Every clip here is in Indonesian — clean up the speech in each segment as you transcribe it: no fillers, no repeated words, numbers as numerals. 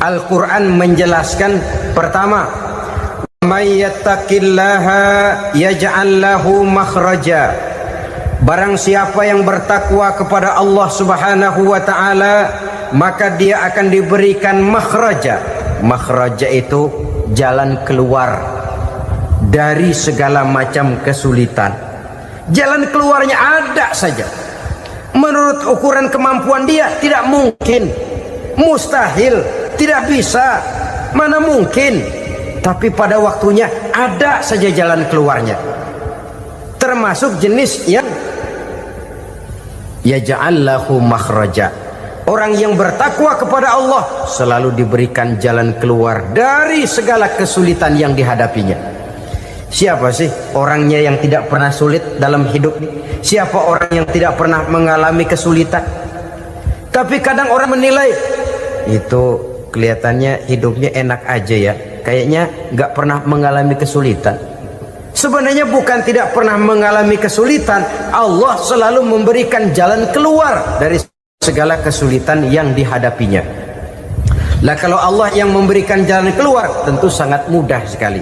Al-Quran menjelaskan pertama, may yattaqillaha yaj'al lahu makhraja. Barang siapa yang bertakwa kepada Allah Subhanahu wa taala, maka dia akan diberikan makhraja. Makhraja itu jalan keluar dari segala macam kesulitan. Jalan keluarnya ada saja. Menurut ukuran kemampuan dia tidak mungkin, mustahil, tidak bisa, mana mungkin. Tapi pada waktunya ada saja jalan keluarnya. Termasuk jenis yang yaj'al lahu makhraja. Orang yang bertakwa kepada Allah selalu diberikan jalan keluar dari segala kesulitan yang dihadapinya. Siapa sih orangnya yang tidak pernah sulit dalam hidup ini? Siapa orang yang tidak pernah mengalami kesulitan? Tapi kadang orang menilai, itu kelihatannya hidupnya enak aja ya, kayaknya nggak pernah mengalami kesulitan. Sebenarnya bukan tidak pernah mengalami kesulitan, Allah selalu memberikan jalan keluar dari segala kesulitan yang dihadapinya. Lah kalau Allah yang memberikan jalan keluar, tentu sangat mudah sekali.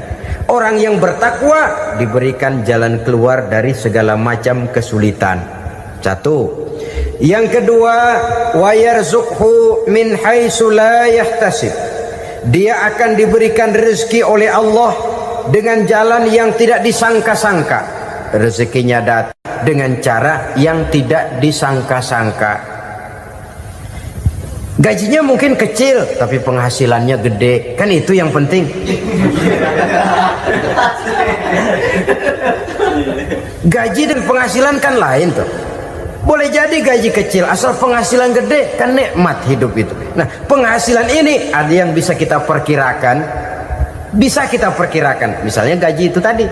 Orang yang bertakwa diberikan jalan keluar dari segala macam kesulitan. Satu. Yang kedua, wa yarzuqhu min haitsu la yahtasib. Dia akan diberikan rezeki oleh Allah dengan jalan yang tidak disangka-sangka. Rezekinya datang dengan cara yang tidak disangka-sangka. Gajinya mungkin kecil, tapi penghasilannya gede. Kan itu yang penting. Gaji dan penghasilan kan lain tuh. Boleh jadi gaji kecil, asal penghasilan gede, kan nikmat hidup itu. Nah, penghasilan ini ada yang bisa kita perkirakan. Bisa kita perkirakan. Misalnya gaji itu tadi.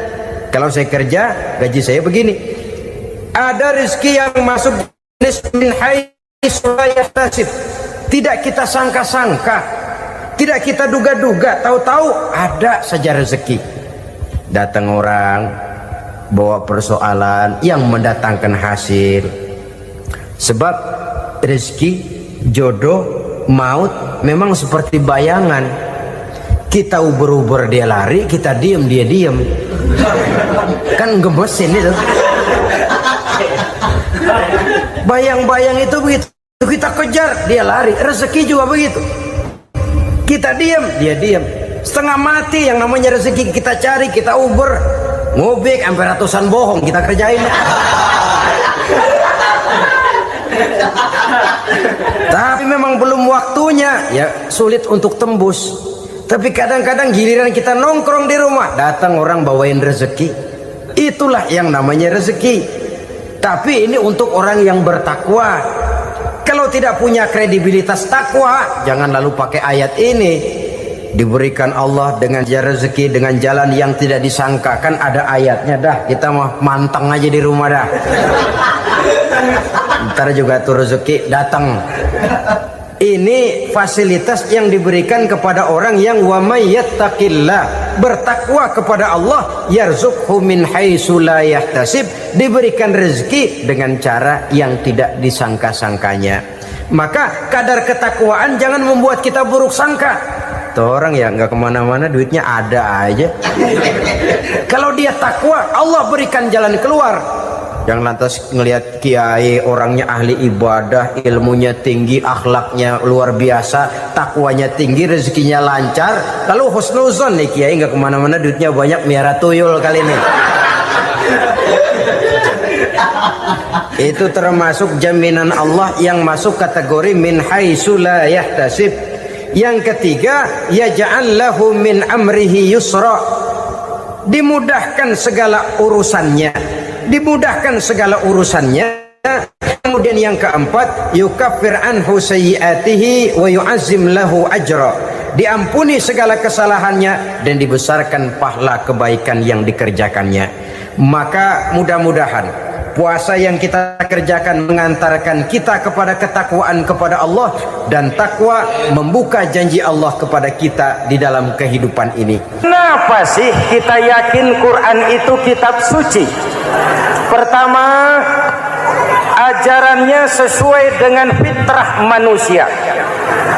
Kalau saya kerja, gaji saya begini. Ada rezeki yang masuk min haitsu la yahtasib. Tidak kita sangka-sangka, tidak kita duga-duga, tahu-tahu ada saja rezeki. Datang orang bawa persoalan yang mendatangkan hasil. Sebab rezeki, jodoh, maut memang seperti bayangan. Kita uber-uber dia lari, kita diem dia diem. Kan gemesin itu. Bayang-bayang itu begitu. Kita kejar, dia lari. Rezeki juga begitu. Kita diam, dia diam. Setengah mati yang namanya rezeki kita cari, kita uber, ngobek sampai ratusan bohong kita kerjain. Tapi memang belum waktunya, ya sulit untuk tembus. Tapi kadang-kadang giliran kita nongkrong di rumah, datang orang bawain rezeki. Itulah yang namanya rezeki. Tapi ini untuk orang yang bertakwa. Kalau tidak punya kredibilitas takwa, jangan lalu pakai ayat ini. Diberikan Allah dengan rezeki dengan jalan yang tidak disangka. Kan ada ayatnya dah, kita mah manteng aja di rumah dah. Ntar juga tuh rezeki datang. Ini fasilitas yang diberikan kepada orang yang wa may yattaqillah, bertakwa kepada Allah, yarzuqhu min haitsu la yahtasib, diberikan rezeki dengan cara yang tidak disangka-sangkanya. Maka kadar ketakwaan jangan membuat kita buruk sangka. Tuh orang ya nggak kemana-mana, duitnya ada aja. Kalau dia takwa, Allah berikan jalan keluar. Yang lantas ngelihat kiai orangnya ahli ibadah, ilmunya tinggi, akhlaknya luar biasa, takwanya tinggi, rezekinya lancar, lalu husnuzon nih kiai nggak kemana-mana, duitnya banyak, miara tuyul kali ini. Itu termasuk jaminan Allah yang masuk kategori min haitsu la yahtasib. Yang ketiga, yaj'al lahu min amrihi yusra, dimudahkan segala urusannya, dimudahkan segala urusannya. Kemudian yang keempat, yukaffir anhu sayyiatihi wa yu'azzim lahu ajra, diampuni segala kesalahannya dan dibesarkan pahala kebaikan yang dikerjakannya. Maka mudah-mudahan puasa yang kita kerjakan mengantarkan kita kepada ketakwaan kepada Allah, dan takwa membuka janji Allah kepada kita di dalam kehidupan ini. Kenapa sih kita yakin Quran itu kitab suci? Pertama, ajarannya sesuai dengan fitrah manusia.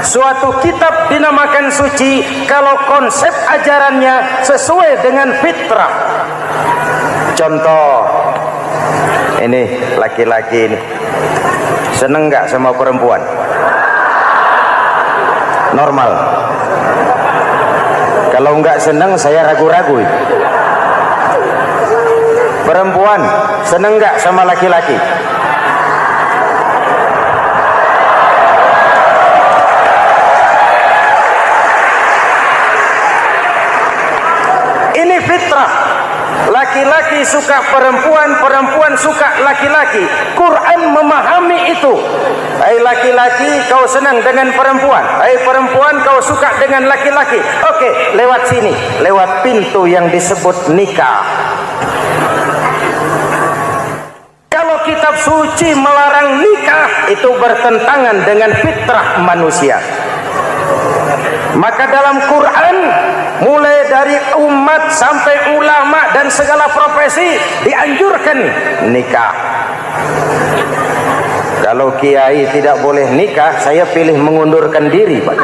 Suatu kitab dinamakan suci kalau konsep ajarannya sesuai dengan fitrah. Contoh, ini laki-laki ini seneng nggak sama perempuan? Normal. Kalau nggak seneng saya ragu-ragu. Perempuan seneng nggak sama laki-laki? Ini fitrah. Laki-laki suka perempuan, perempuan suka laki-laki. Quran memahami itu. Hai laki-laki, kau senang dengan perempuan. Hai perempuan, kau suka dengan laki-laki. Oke, lewat sini, lewat pintu yang disebut nikah. Kalau kitab suci melarang nikah, itu bertentangan dengan fitrah manusia. Maka dalam Quran, mulai dari umat sampai ulama dan segala profesi dianjurkan nikah. Kalau kiai tidak boleh nikah, saya pilih mengundurkan diri, Pak.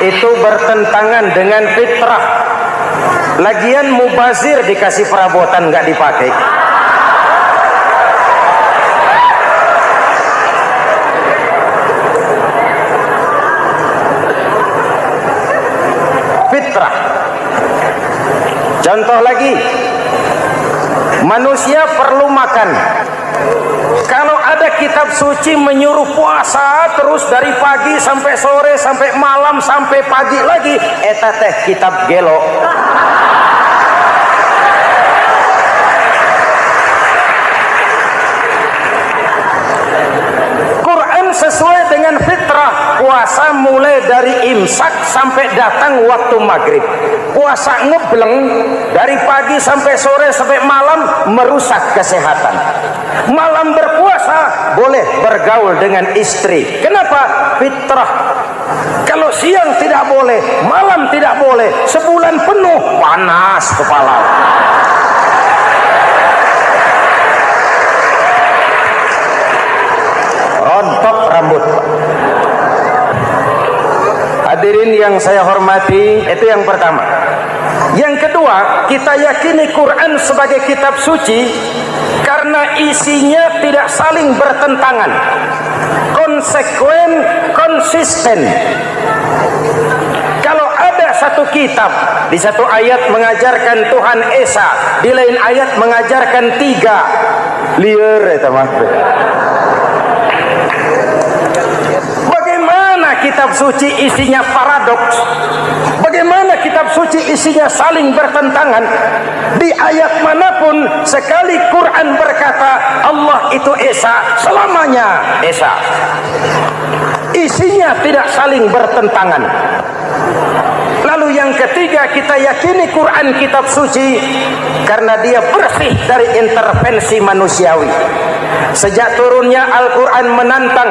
Itu bertentangan dengan fitrah. Lagian mubazir dikasih perabotan nggak dipakai. Fitrah. Contoh lagi, manusia perlu makan. Kalau ada kitab suci menyuruh puasa terus dari pagi sampai sore sampai malam sampai pagi lagi, eta teh kitab gelo. Sesuai dengan fitrah, puasa mulai dari imsak sampai datang waktu maghrib. Puasa ngebleng dari pagi sampai sore sampai malam merusak kesehatan. Malam berpuasa boleh bergaul dengan istri. Kenapa? Fitrah. Kalau siang tidak boleh, malam tidak boleh, sebulan penuh panas kepala. Rontok rambut. Hadirin yang saya hormati, itu yang pertama. Yang kedua, kita yakini Quran sebagai kitab suci karena isinya tidak saling bertentangan, konsekuen, konsisten. Kalau ada satu kitab, di satu ayat mengajarkan Tuhan Esa, di lain ayat mengajarkan tiga, liar eta mah. Kitab suci isinya paradoks. Bagaimana kitab suci isinya saling bertentangan? Di ayat manapun sekali Quran berkata Allah itu Esa, selamanya Esa. Isinya tidak saling bertentangan. Lalu yang ketiga, kita yakini Quran kitab suci karena dia bersih dari intervensi manusiawi. Sejak turunnya Al-Quran menantang,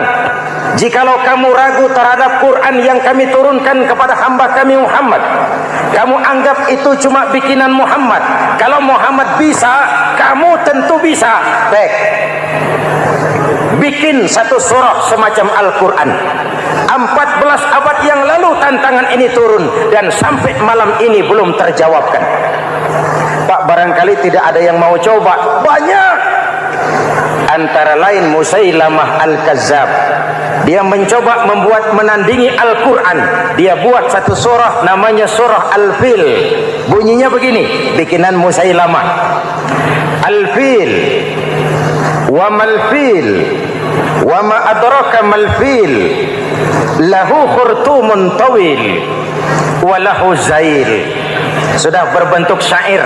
jikalau kamu ragu terhadap Quran yang kami turunkan kepada hamba kami Muhammad, kamu anggap itu cuma bikinan Muhammad. Kalau Muhammad bisa, kamu tentu bisa. Baik, bikin satu surah semacam Al-Quran. 14 abad yang lalu tantangan ini turun dan sampai malam ini belum terjawabkan. Pak, barangkali tidak ada yang mau coba. Banyak. Antara lain Musailamah Al-Kazzab. Dia mencoba membuat menandingi Al-Quran. Dia buat satu surah namanya surah Al-Fil. Bunyinya begini, bikinan Musailamah. Al-Fil wa mal-fil wa ma adraka mal-fil lahu khurtumun tawil wa lahu zail. Sudah berbentuk syair.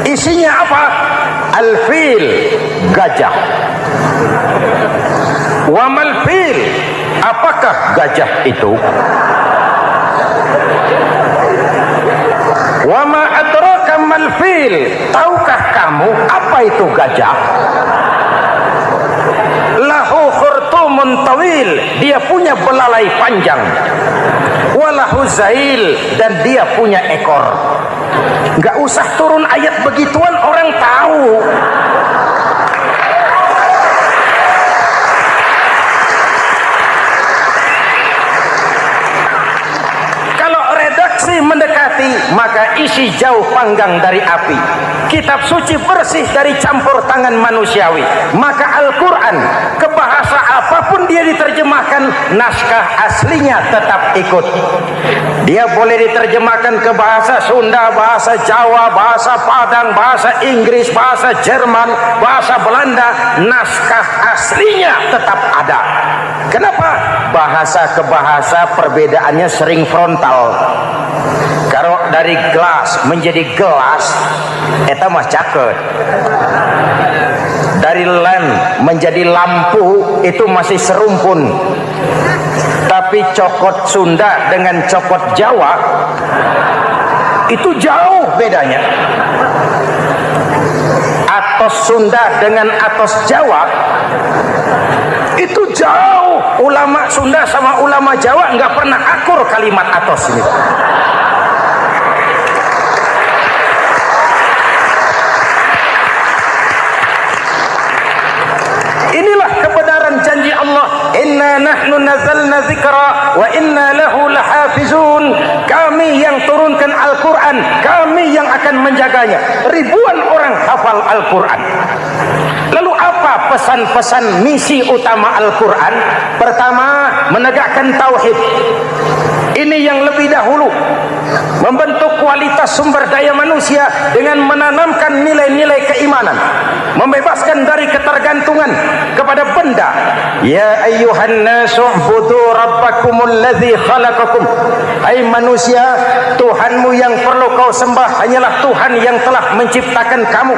Isinya apa? Al-fil, gajah. Wa mal-fil, apakah gajah itu? Wa ma adraka mal-fil, tahukah kamu apa itu gajah? Lahu khurtumun tawil, dia punya belalai panjang. Walahu zail, dan dia punya ekor. Gak usah turun ayat begituan, orang tahu. mendekati, maka isi jauh panggang dari api. Kitab suci bersih dari campur tangan manusiawi. Maka Al-Quran, ke bahasa apapun dia diterjemahkan, naskah aslinya tetap ikut. Dia boleh diterjemahkan ke bahasa Sunda, bahasa Jawa, bahasa Padang, bahasa Inggris, bahasa Jerman, bahasa Belanda, naskah aslinya tetap ada. Kenapa? Bahasa ke bahasa perbedaannya sering frontal. Kalau dari gelas menjadi gelas, eta mah caket. Dari lamp menjadi lampu, itu masih serumpun. Tapi cokot Sunda dengan cokot Jawa itu jauh bedanya. Atos Sunda dengan atos Jawa itu jauh. Ulama Sunda sama ulama Jawa nggak pernah akur kalimat atos ini. Inilah kebenaran janji Allah, inna nahnu nazzalna dzikra wa inna lahu lahafizun. Kami yang turunkan Al-Quran, kami yang akan menjaganya. Ribuan orang hafal Al-Quran. Lalu apa pesan-pesan misi utama Al-Quran? Pertama, menegakkan tauhid. Ini yang lebih dahulu, membentuk kualitas sumber daya manusia dengan menanamkan nilai-nilai keimanan, membebaskan dari ketergantungan kepada benda. Ya ayyuhan nasu ubudu rabbakumul ladzi khalaqakum. Hai manusia, Tuhanmu yang perlu kau sembah hanyalah Tuhan yang telah menciptakan kamu.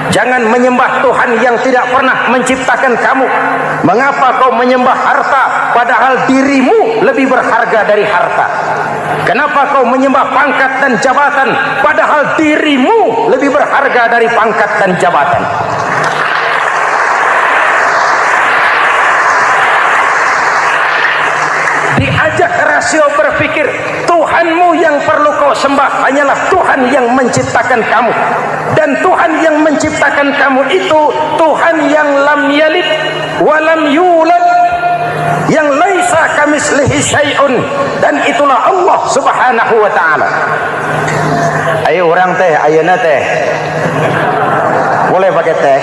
Jangan menyembah Tuhan yang tidak pernah menciptakan kamu. Mengapa kau menyembah harta padahal dirimu lebih berharga dari harta? Kenapa kau menyembah pangkat dan jabatan padahal dirimu lebih berharga dari pangkat dan jabatan? Diajak rasio berpikir, Tuhanmu yang perlu kau sembah hanyalah Tuhan yang menciptakan kamu. Dan Tuhan yang menciptakan kamu itu Tuhan yang lam yalid walam yulad, yang laisa kamislihi syai'un, dan itulah Allah Subhanahu wa taala. Ayo orang teh, ayeuna teh. Boleh pakai teh.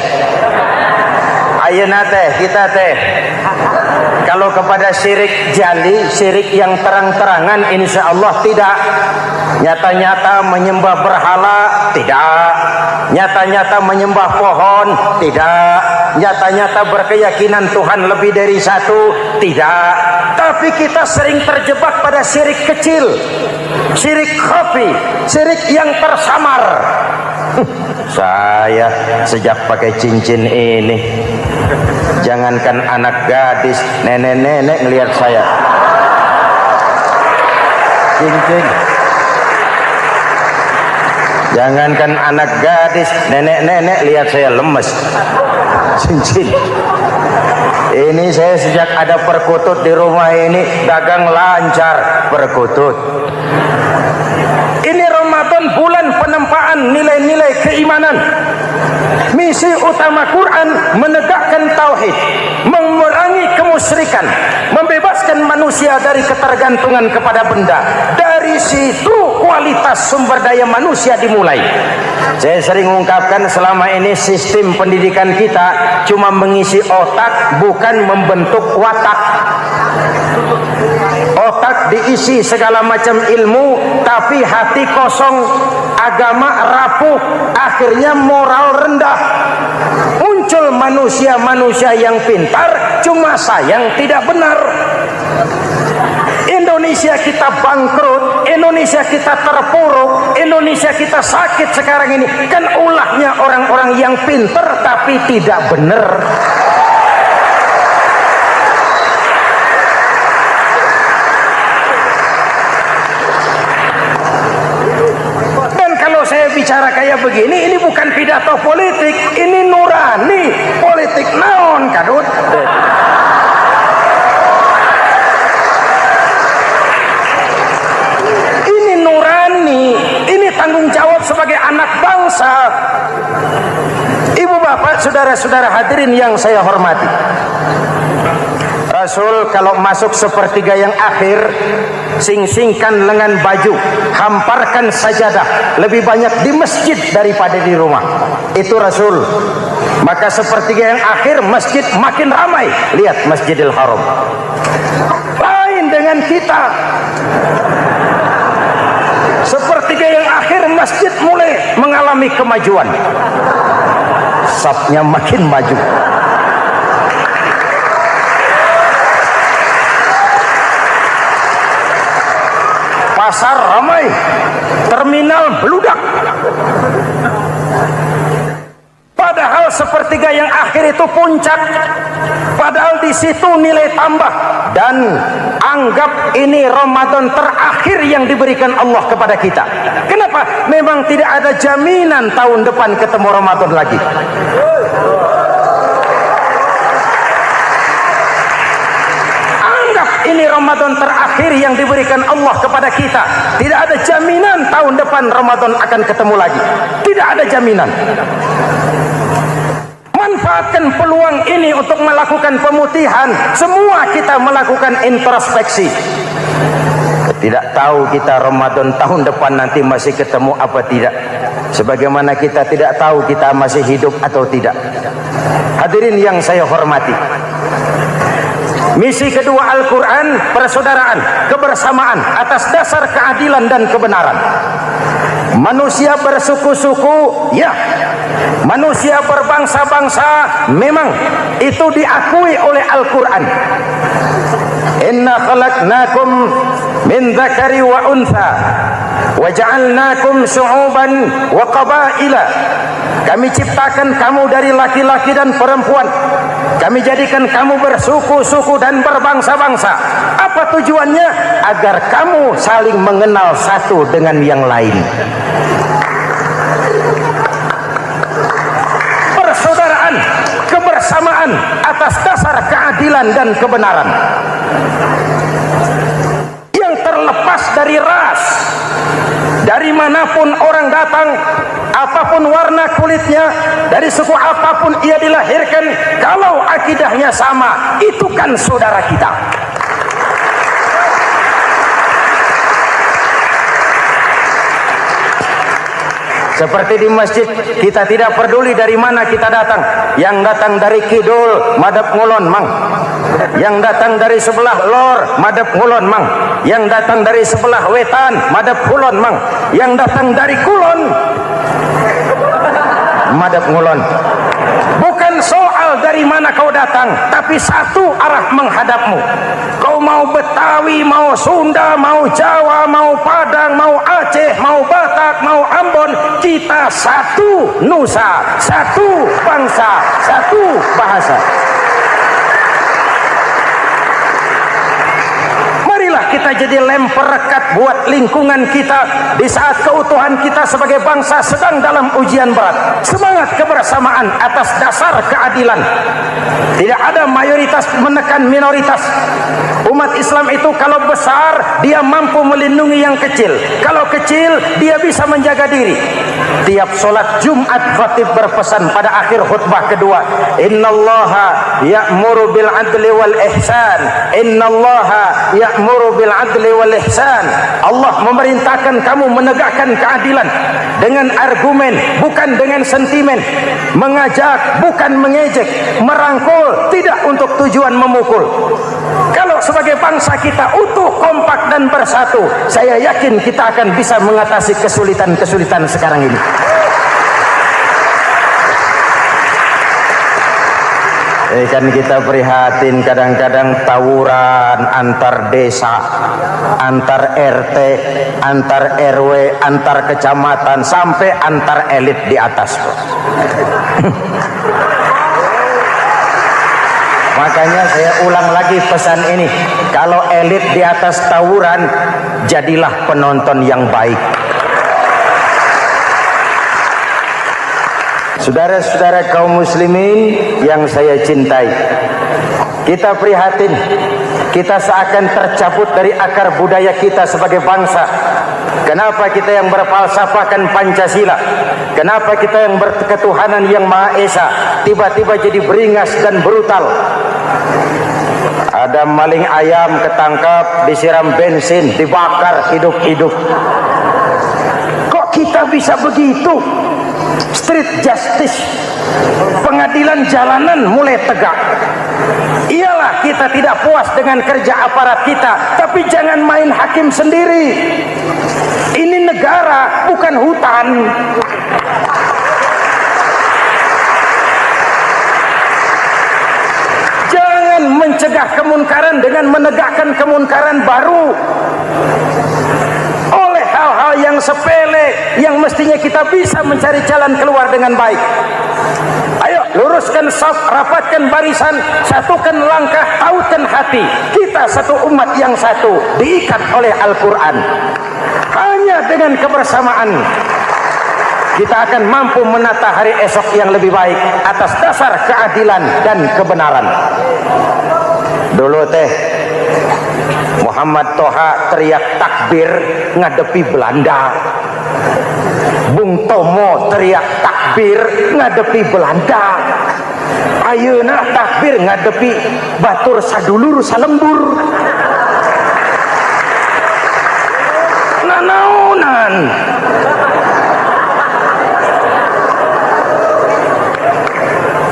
Ayeuna teh, kita teh. Kalau kepada syirik jali, syirik yang terang-terangan, insya Allah tidak. Nyata-nyata menyembah berhala, tidak. Nyata-nyata menyembah pohon, tidak. Nyata-nyata berkeyakinan Tuhan lebih dari satu, tidak. Tapi kita sering terjebak pada syirik kecil, syirik khafi, syirik yang tersamar. Saya sejak pakai cincin ini, jangankan anak gadis, nenek-nenek ngelihat saya cincin. Jangankan anak gadis, nenek-nenek lihat saya lemes cincin. Ini saya sejak ada perkutut di rumah ini dagang lancar perkutut. Ini Ramadan, bulan penempaan nilai-nilai keimanan. Misi utama Quran menegakkan tauhid, memerangi kemusyrikan, membebaskan manusia dari ketergantungan kepada benda. Dari situ kualitas sumber daya manusia dimulai. Saya sering mengungkapkan selama ini sistem pendidikan kita cuma mengisi otak, bukan membentuk watak. Otak diisi segala macam ilmu, tapi hati kosong, agama rapuh, akhirnya moral rendah. Muncul manusia-manusia yang pintar, cuma sayang tidak benar. Indonesia kita bangkrut, Indonesia kita terpuruk, Indonesia kita sakit sekarang ini, kan ulahnya orang-orang yang pintar tapi tidak benar. Bicara kayak begini, ini bukan pidato politik, ini nurani politik naon kadut. Ini nurani, ini tanggung jawab sebagai anak bangsa. Ibu bapak, saudara-saudara hadirin yang saya hormati, Rasul kalau masuk sepertiga yang akhir, sing-singkan lengan baju, hamparkan sajadah, lebih banyak di masjid daripada di rumah. Itu Rasul. Maka sepertiga yang akhir masjid makin ramai. Lihat Masjidil Haram. Lain dengan kita. Sepertiga yang akhir masjid mulai mengalami kemajuan. Safnya makin maju. Pasar ramai, terminal beludak. Padahal sepertiga yang akhir itu puncak. Padahal di situ nilai tambah. Dan anggap ini Ramadan terakhir yang diberikan Allah kepada kita. Kenapa? Memang tidak ada jaminan tahun depan ketemu Ramadan lagi. Ini Ramadan terakhir yang diberikan Allah kepada kita. Tidak ada jaminan tahun depan Ramadan akan ketemu lagi. Tidak ada jaminan. Manfaatkan peluang ini untuk melakukan pemutihan. Semua kita melakukan introspeksi. Tidak tahu kita Ramadan tahun depan nanti masih ketemu apa tidak. Sebagaimana kita tidak tahu kita masih hidup atau tidak. Hadirin yang saya hormati, misi kedua Al-Quran, persaudaraan, kebersamaan atas dasar keadilan dan kebenaran. Manusia bersuku-suku, ya. Manusia berbangsa-bangsa, memang itu diakui oleh Al-Quran. Inna khalaqnakum min dzakari wa untha wa ja'alnakum syu'uban wa qabaila. Kami ciptakan kamu dari laki-laki dan perempuan. Kami jadikan kamu bersuku-suku dan berbangsa-bangsa. Apa tujuannya? Agar kamu saling mengenal satu dengan yang lain. Persaudaraan, kebersamaan atas dasar keadilan dan kebenaran. Yang terlepas dari ras. Dari manapun orang datang, apapun warna kulitnya, dari suku apapun ia dilahirkan, kalau akidahnya sama, itu kan saudara kita. Seperti di masjid, kita tidak peduli dari mana kita datang. Yang datang dari kidul, madhab ngulon mang. Yang datang dari sebelah lor, madhab ngulon mang. Yang datang dari sebelah wetan, madhab kulon mang. Yang datang dari kulon, madhab ngulon. Bukan soal dari mana kau datang, tapi satu arah menghadapmu. Kau mau Betawi, mau Sunda, mau Jawa, mau Padang, mau Aceh, mau Batak, mau Ambon, kita satu nusa, satu bangsa, satu bahasa. Kita jadi lem perekat buat lingkungan kita di saat keutuhan kita sebagai bangsa sedang dalam ujian berat. Semangat kebersamaan atas dasar keadilan. Tidak ada mayoritas menekan minoritas. Umat Islam itu kalau besar, dia mampu melindungi yang kecil. Kalau kecil, dia bisa menjaga diri. Tiap solat Jumat khatib berpesan pada akhir khutbah kedua, Innallaha ya'muru bil adli wal ihsan. Innallaha ya'muru bil adli wal ihsan. Allah memerintahkan kamu menegakkan keadilan dengan argumen, bukan dengan sentimen. Mengajak, bukan mengejek. Merangkul, tidak untuk tujuan memukul. Kalau sebagai bangsa kita utuh, kompak dan bersatu, saya yakin kita akan bisa mengatasi kesulitan-kesulitan sekarang ini. Kan kita prihatin kadang-kadang tawuran antar desa, antar RT, antar RW, antar kecamatan, sampai antar elit di atas. Makanya saya ulang lagi pesan ini. Kalau elit di atas tawuran, jadilah penonton yang baik. Saudara-saudara kaum muslimin yang saya cintai, kita prihatin, kita seakan tercabut dari akar budaya kita sebagai bangsa. Kenapa kita yang berfalsafahkan Pancasila, kenapa kita yang berketuhanan yang Maha Esa tiba-tiba jadi beringas dan brutal? Ada maling ayam ketangkap, disiram bensin, dibakar hidup-hidup. Kok kita bisa begitu? Street justice, pengadilan jalanan mulai tegak. Iyalah kita tidak puas dengan kerja aparat kita, tapi jangan main hakim sendiri. Ini negara, bukan hutan. Jangan mencegah kemunkaran dengan menegakkan kemunkaran baru. Oleh hal-hal yang sepele yang mestinya kita bisa mencari jalan keluar dengan baik. Ayo luruskan saf, rapatkan barisan, satukan langkah, tautkan hati. Kita satu umat yang satu, diikat oleh Al-Quran. Hanya dengan kebersamaan kita akan mampu menata hari esok yang lebih baik atas dasar keadilan dan kebenaran. Dulu teh Muhammad Toha teriak takbir ngadepi Belanda. Bung Tomo teriak takbir ngadepi Belanda. Ayeuna takbir ngadepi batur sadulur salembur. Nanaunan.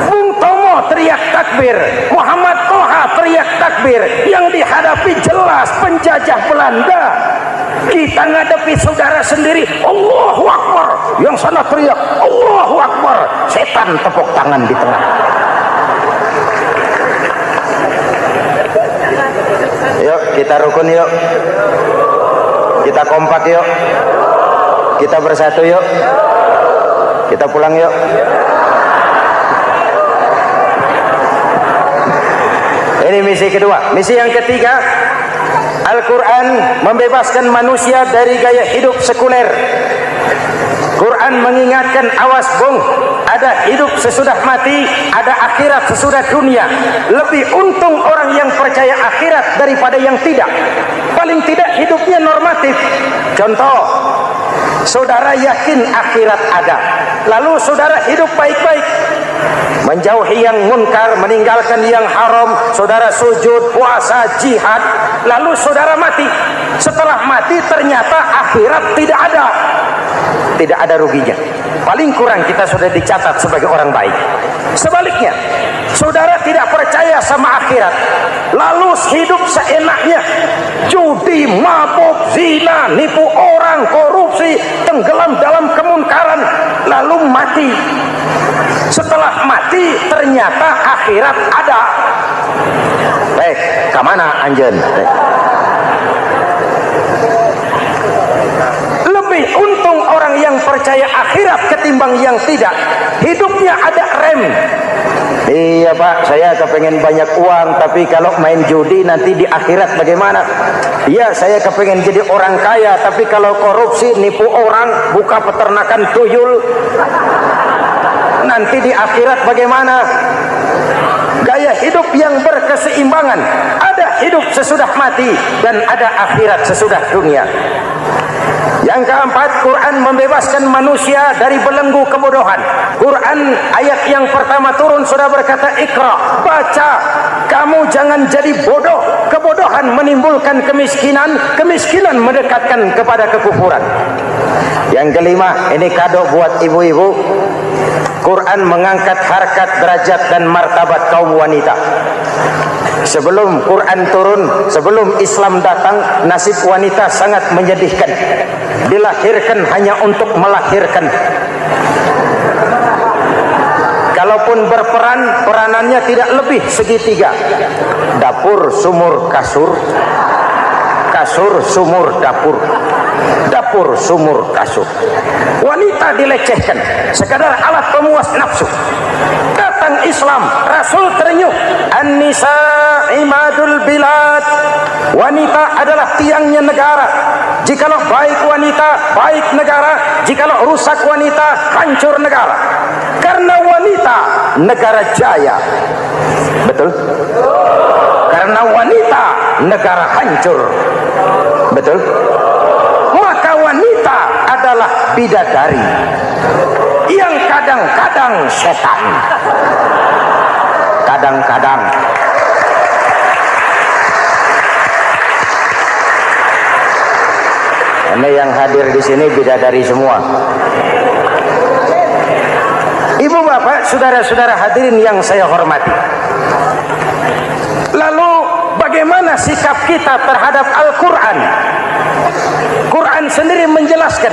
Bung Tomo teriak takbir, Muhammad Toha teriak takbir, yang dihadapi jelas penjajah Belanda. Kita ngadepi saudara sendiri, Allahu Akbar, yang sana teriak Allahu Akbar, setan tepuk tangan di tengah. Yuk kita rukun, yuk kita kompak, yuk kita bersatu, yuk kita pulang, yuk. Ini misi kedua. Misi yang ketiga, Al-Quran membebaskan manusia dari gaya hidup sekuler. Quran mengingatkan, awas bung, ada hidup sesudah mati, ada akhirat sesudah dunia. Lebih untung orang yang percaya akhirat daripada yang tidak. Paling tidak hidupnya normatif. Contoh, saudara yakin akhirat ada, lalu saudara hidup baik-baik, menjauhi yang munkar, meninggalkan yang haram, saudara sujud, puasa, jihad, lalu saudara mati. Setelah mati ternyata akhirat tidak ada. Tidak ada ruginya. Paling kurang kita sudah dicatat sebagai orang baik. Sebaliknya, saudara tidak percaya sama akhirat, lalu hidup seenaknya, judi, mabuk, zina, nipu orang, korupsi, tenggelam dalam kemunkaran, lalu mati. Setelah mati ternyata akhirat ada. Baik, kemana anjen? Lebih untung orang yang percaya akhirat ketimbang yang tidak. Hidupnya ada rem. Iya pak, saya kepengen banyak uang, tapi kalau main judi nanti di akhirat bagaimana? Iya, saya kepengen jadi orang kaya, tapi kalau korupsi, nipu orang, buka peternakan tuyul, nanti di akhirat bagaimana? Gaya hidup yang berkeseimbangan. Ada hidup sesudah mati dan ada akhirat sesudah dunia. Yang keempat, Quran membebaskan manusia dari belenggu kebodohan. Quran ayat yang pertama turun sudah berkata, Iqra, baca, kamu jangan jadi bodoh. Kebodohan menimbulkan kemiskinan, kemiskinan mendekatkan kepada kekufuran. Yang kelima, ini kado buat ibu-ibu, Quran mengangkat harkat, derajat dan martabat kaum wanita. Sebelum Quran turun, sebelum Islam datang, nasib wanita sangat menyedihkan. Dilahirkan hanya untuk melahirkan. Kalaupun berperan, peranannya tidak lebih segitiga. Dapur, sumur, kasur. Kasur, sumur, dapur. Dapur, sumur, kasur. Wanita dilecehkan, sekadar alat pemuas nafsu. Datang Islam, Rasul terenyuh, An-nisa imadul bilad. Wanita adalah tiangnya negara. Jikalau baik wanita, baik negara. Jikalau rusak wanita, hancur negara. Karena wanita, negara jaya. Betul? Karena wanita, negara hancur. Betul? Maka wanita adalah bidadari yang kadang-kadang setan. Kadang-kadang Karena yang hadir di sini bidadari semua. Ibu bapak, saudara-saudara hadirin yang saya hormati. Lalu bagaimana sikap kita terhadap Al-Quran? Quran sendiri menjelaskan,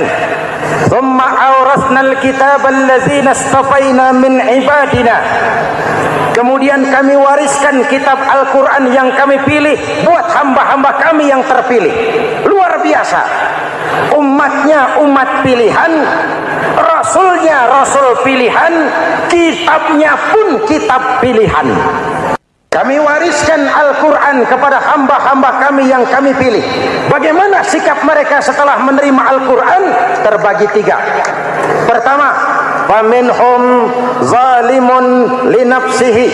"Tsumma awrasnal kitaba allazina istafaina min ibadina." Kemudian kami wariskan kitab Al-Quran yang kami pilih buat hamba-hamba kami yang terpilih. Luar biasa. Umatnya umat pilihan, rasulnya rasul pilihan, kitabnya pun kitab pilihan. Kami wariskan Al-Quran kepada hamba-hamba kami yang kami pilih. Bagaimana sikap mereka setelah menerima Al-Quran? Terbagi tiga. Pertama, faminhum zalimun linafsihi.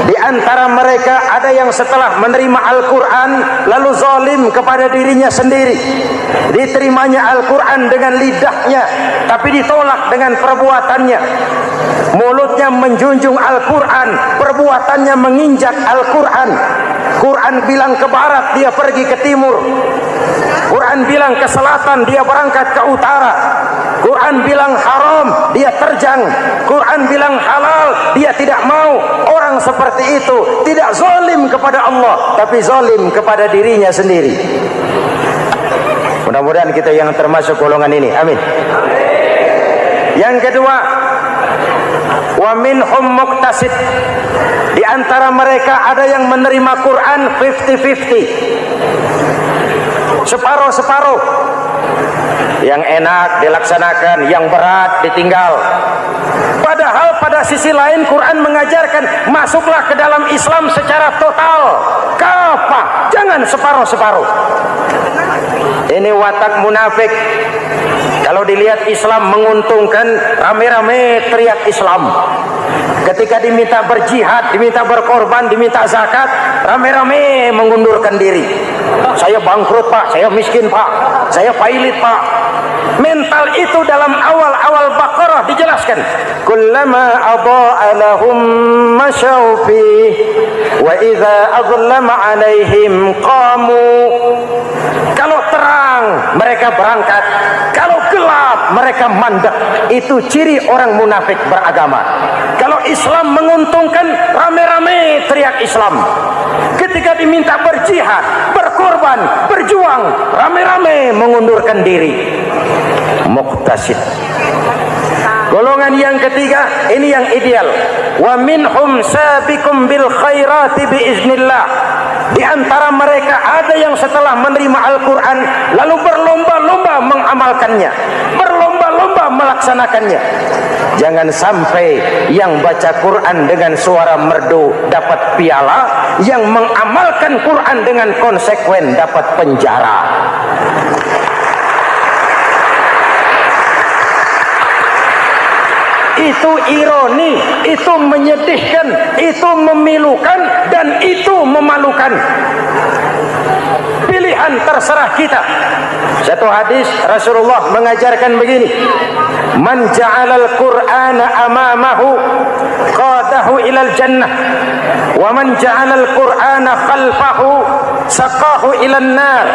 Di antara mereka ada yang setelah menerima Al-Quran lalu zalim kepada dirinya sendiri. Diterimanya Al-Quran dengan lidahnya, tapi ditolak dengan perbuatannya. Mulutnya menjunjung Al-Quran, perbuatannya menginjak Al-Quran. Quran bilang ke barat, dia pergi ke timur. Quran bilang ke selatan, dia berangkat ke utara. Quran bilang haram, dia terjang. Quran bilang halal, dia tidak mau. Orang seperti itu tidak zalim kepada Allah, tapi zalim kepada dirinya sendiri. Mudah-mudahan kita yang termasuk golongan ini. Amin. Yang kedua, wa minhum muqtasid. Di antara mereka ada yang menerima Quran 50-50. Separuh-separuh. Yang enak dilaksanakan, yang berat ditinggal. Padahal pada sisi lain Quran mengajarkan masuklah ke dalam Islam secara total, kafah, jangan separuh-separuh. Ini watak munafik. Kalau dilihat Islam menguntungkan, rame-rame teriak Islam. Ketika diminta berjihad, diminta berkorban, diminta zakat, rame-rame mengundurkan diri. Saya bangkrut pak, saya miskin pak, saya pailit pak. Mental itu dalam awal-awal Baqarah dijelaskan. Kullama adha'a lahum masyaw fihi wa idza adlama 'alaihim qamu. Kalau terang mereka berangkat, kalau gelap mereka mandek. Itu ciri orang munafik beragama. Kalau Islam menguntungkan, rame-rame teriak Islam. Ketika diminta berjihad, berkorban, berjuang, rame-rame mengundurkan diri. Muqtasid. Golongan yang ketiga, ini yang ideal. Wa minhum sabiqum bil khairati biiznillah. Di antara mereka ada yang setelah menerima Al-Quran lalu berlomba-lomba mengamalkannya, berlomba-lomba melaksanakannya. Jangan sampai yang baca Quran dengan suara merdu dapat piala, yang mengamalkan Quran dengan konsekuen dapat penjara. Itu ironi, itu menyedihkan, itu memilukan, dan itu memalukan. Pilihan terserah kita. Satu hadis Rasulullah mengajarkan begini, man ja'alal Qur'ana amamahu qadahu ilal jannah, wa man ja'alal Qur'ana khalfahu saqahu ilan nar.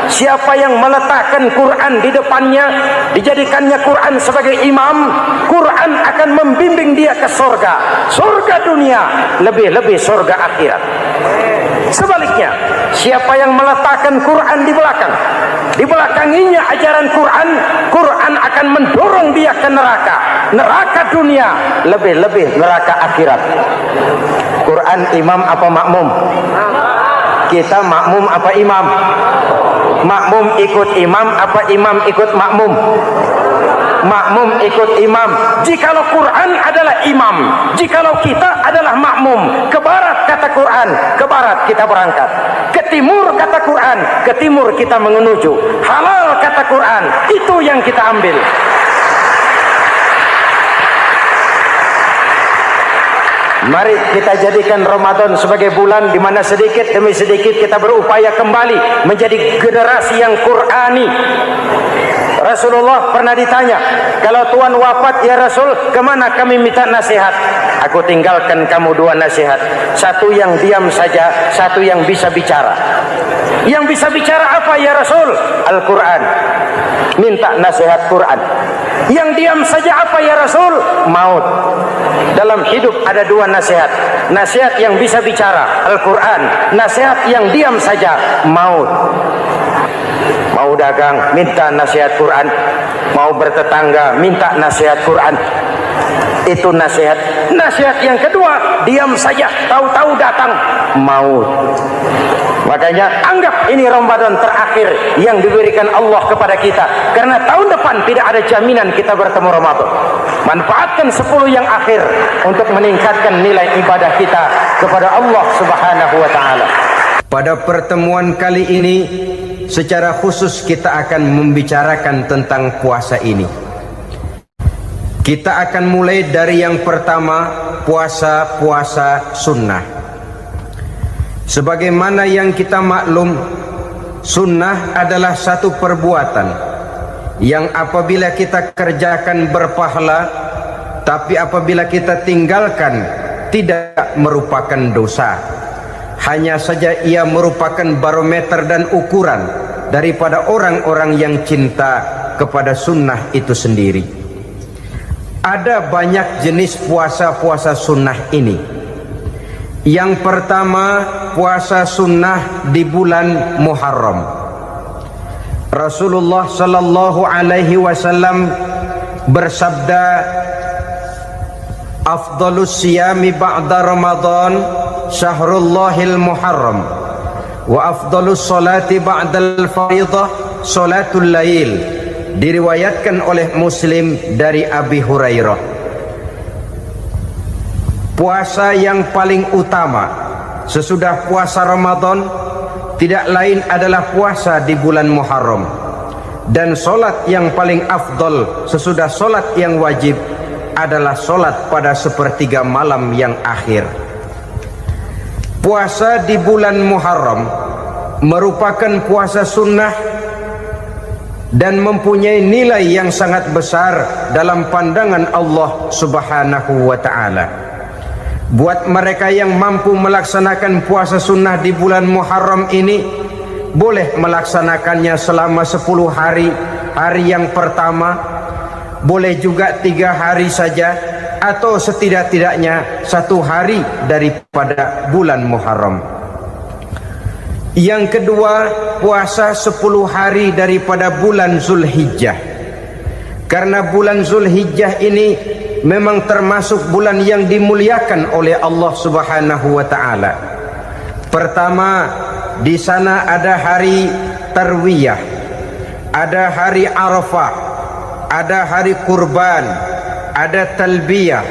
Siapa yang meletakkan Quran di depannya, dijadikannya Quran sebagai imam, Quran akan membimbing dia ke surga, surga dunia, lebih-lebih surga akhirat. Sebaliknya, siapa yang meletakkan Quran di belakang, dibelakanginya ajaran Quran, Quran akan mendorong dia ke neraka, neraka dunia, lebih-lebih neraka akhirat. Quran imam apa makmum? Kita makmum apa imam? Makmum ikut imam apa imam ikut makmum? Makmum ikut imam. Jikalau Quran adalah imam, jikalau kita adalah makmum. Ke barat kata Quran, ke barat kita berangkat. Ke timur kata Quran, ke timur kita menuju. Halal kata Quran, itu yang kita ambil. Mari kita jadikan Ramadan sebagai bulan di mana sedikit demi sedikit kita berupaya kembali menjadi generasi yang Qur'ani. Rasulullah pernah ditanya, kalau Tuhan wafat ya Rasul, kemana kami minta nasihat? Aku tinggalkan kamu dua nasihat. Satu yang diam saja, satu yang bisa bicara. Yang bisa bicara apa ya Rasul? Al-Quran. Minta nasihat Quran. Yang diam saja apa ya Rasul? Maut. Dalam hidup ada dua nasihat. Nasihat yang bisa bicara, Al-Quran. Nasihat yang diam saja, maut. Mau dagang, minta nasihat Quran. Mau bertetangga, minta nasihat Quran. Itu nasihat. Nasihat yang kedua, diam saja, tahu-tahu datang maut. Makanya anggap ini Ramadan terakhir yang diberikan Allah kepada kita, karena tahun depan tidak ada jaminan kita bertemu Ramadan. Manfaatkan 10 yang akhir untuk meningkatkan nilai ibadah kita kepada Allah Subhanahu wa taala. Pada pertemuan kali ini secara khusus kita akan membicarakan tentang puasa ini. Kita akan mulai dari yang pertama, puasa sunnah. Sebagaimana yang kita maklum, sunnah adalah satu perbuatan yang apabila kita kerjakan berpahala, tapi apabila kita tinggalkan tidak merupakan dosa. Hanya saja ia merupakan barometer dan ukuran daripada orang-orang yang cinta kepada sunnah itu sendiri. Ada banyak jenis puasa-puasa sunnah ini. Yang pertama, puasa sunnah di bulan Muharram. Rasulullah sallallahu alaihi wasallam bersabda, "Afdhalus siyami ba'da Ramadan syahrullahil Muharram, wa afdhalus salati ba'dal fardhah salatul lail." Diriwayatkan oleh Muslim dari Abi Hurairah. Puasa yang paling utama sesudah puasa Ramadan tidak lain adalah puasa di bulan Muharram, dan solat yang paling afdol sesudah solat yang wajib adalah solat pada sepertiga malam yang akhir. Puasa di bulan Muharram merupakan puasa sunnah dan mempunyai nilai yang sangat besar dalam pandangan Allah Subhanahu wa ta'ala. Buat mereka yang mampu melaksanakan puasa sunnah di bulan Muharram ini, boleh melaksanakannya selama 10 hari. Hari yang pertama, boleh juga 3 hari saja, atau setidak-tidaknya 1 hari daripada bulan Muharram. Yang kedua, puasa 10 hari daripada bulan Zulhijjah. Karena bulan Zulhijjah ini memang termasuk bulan yang dimuliakan oleh Allah Subhanahu wa taala. Pertama, di sana ada hari Tarwiyah, ada hari Arafah, ada hari Kurban, ada talbiyah,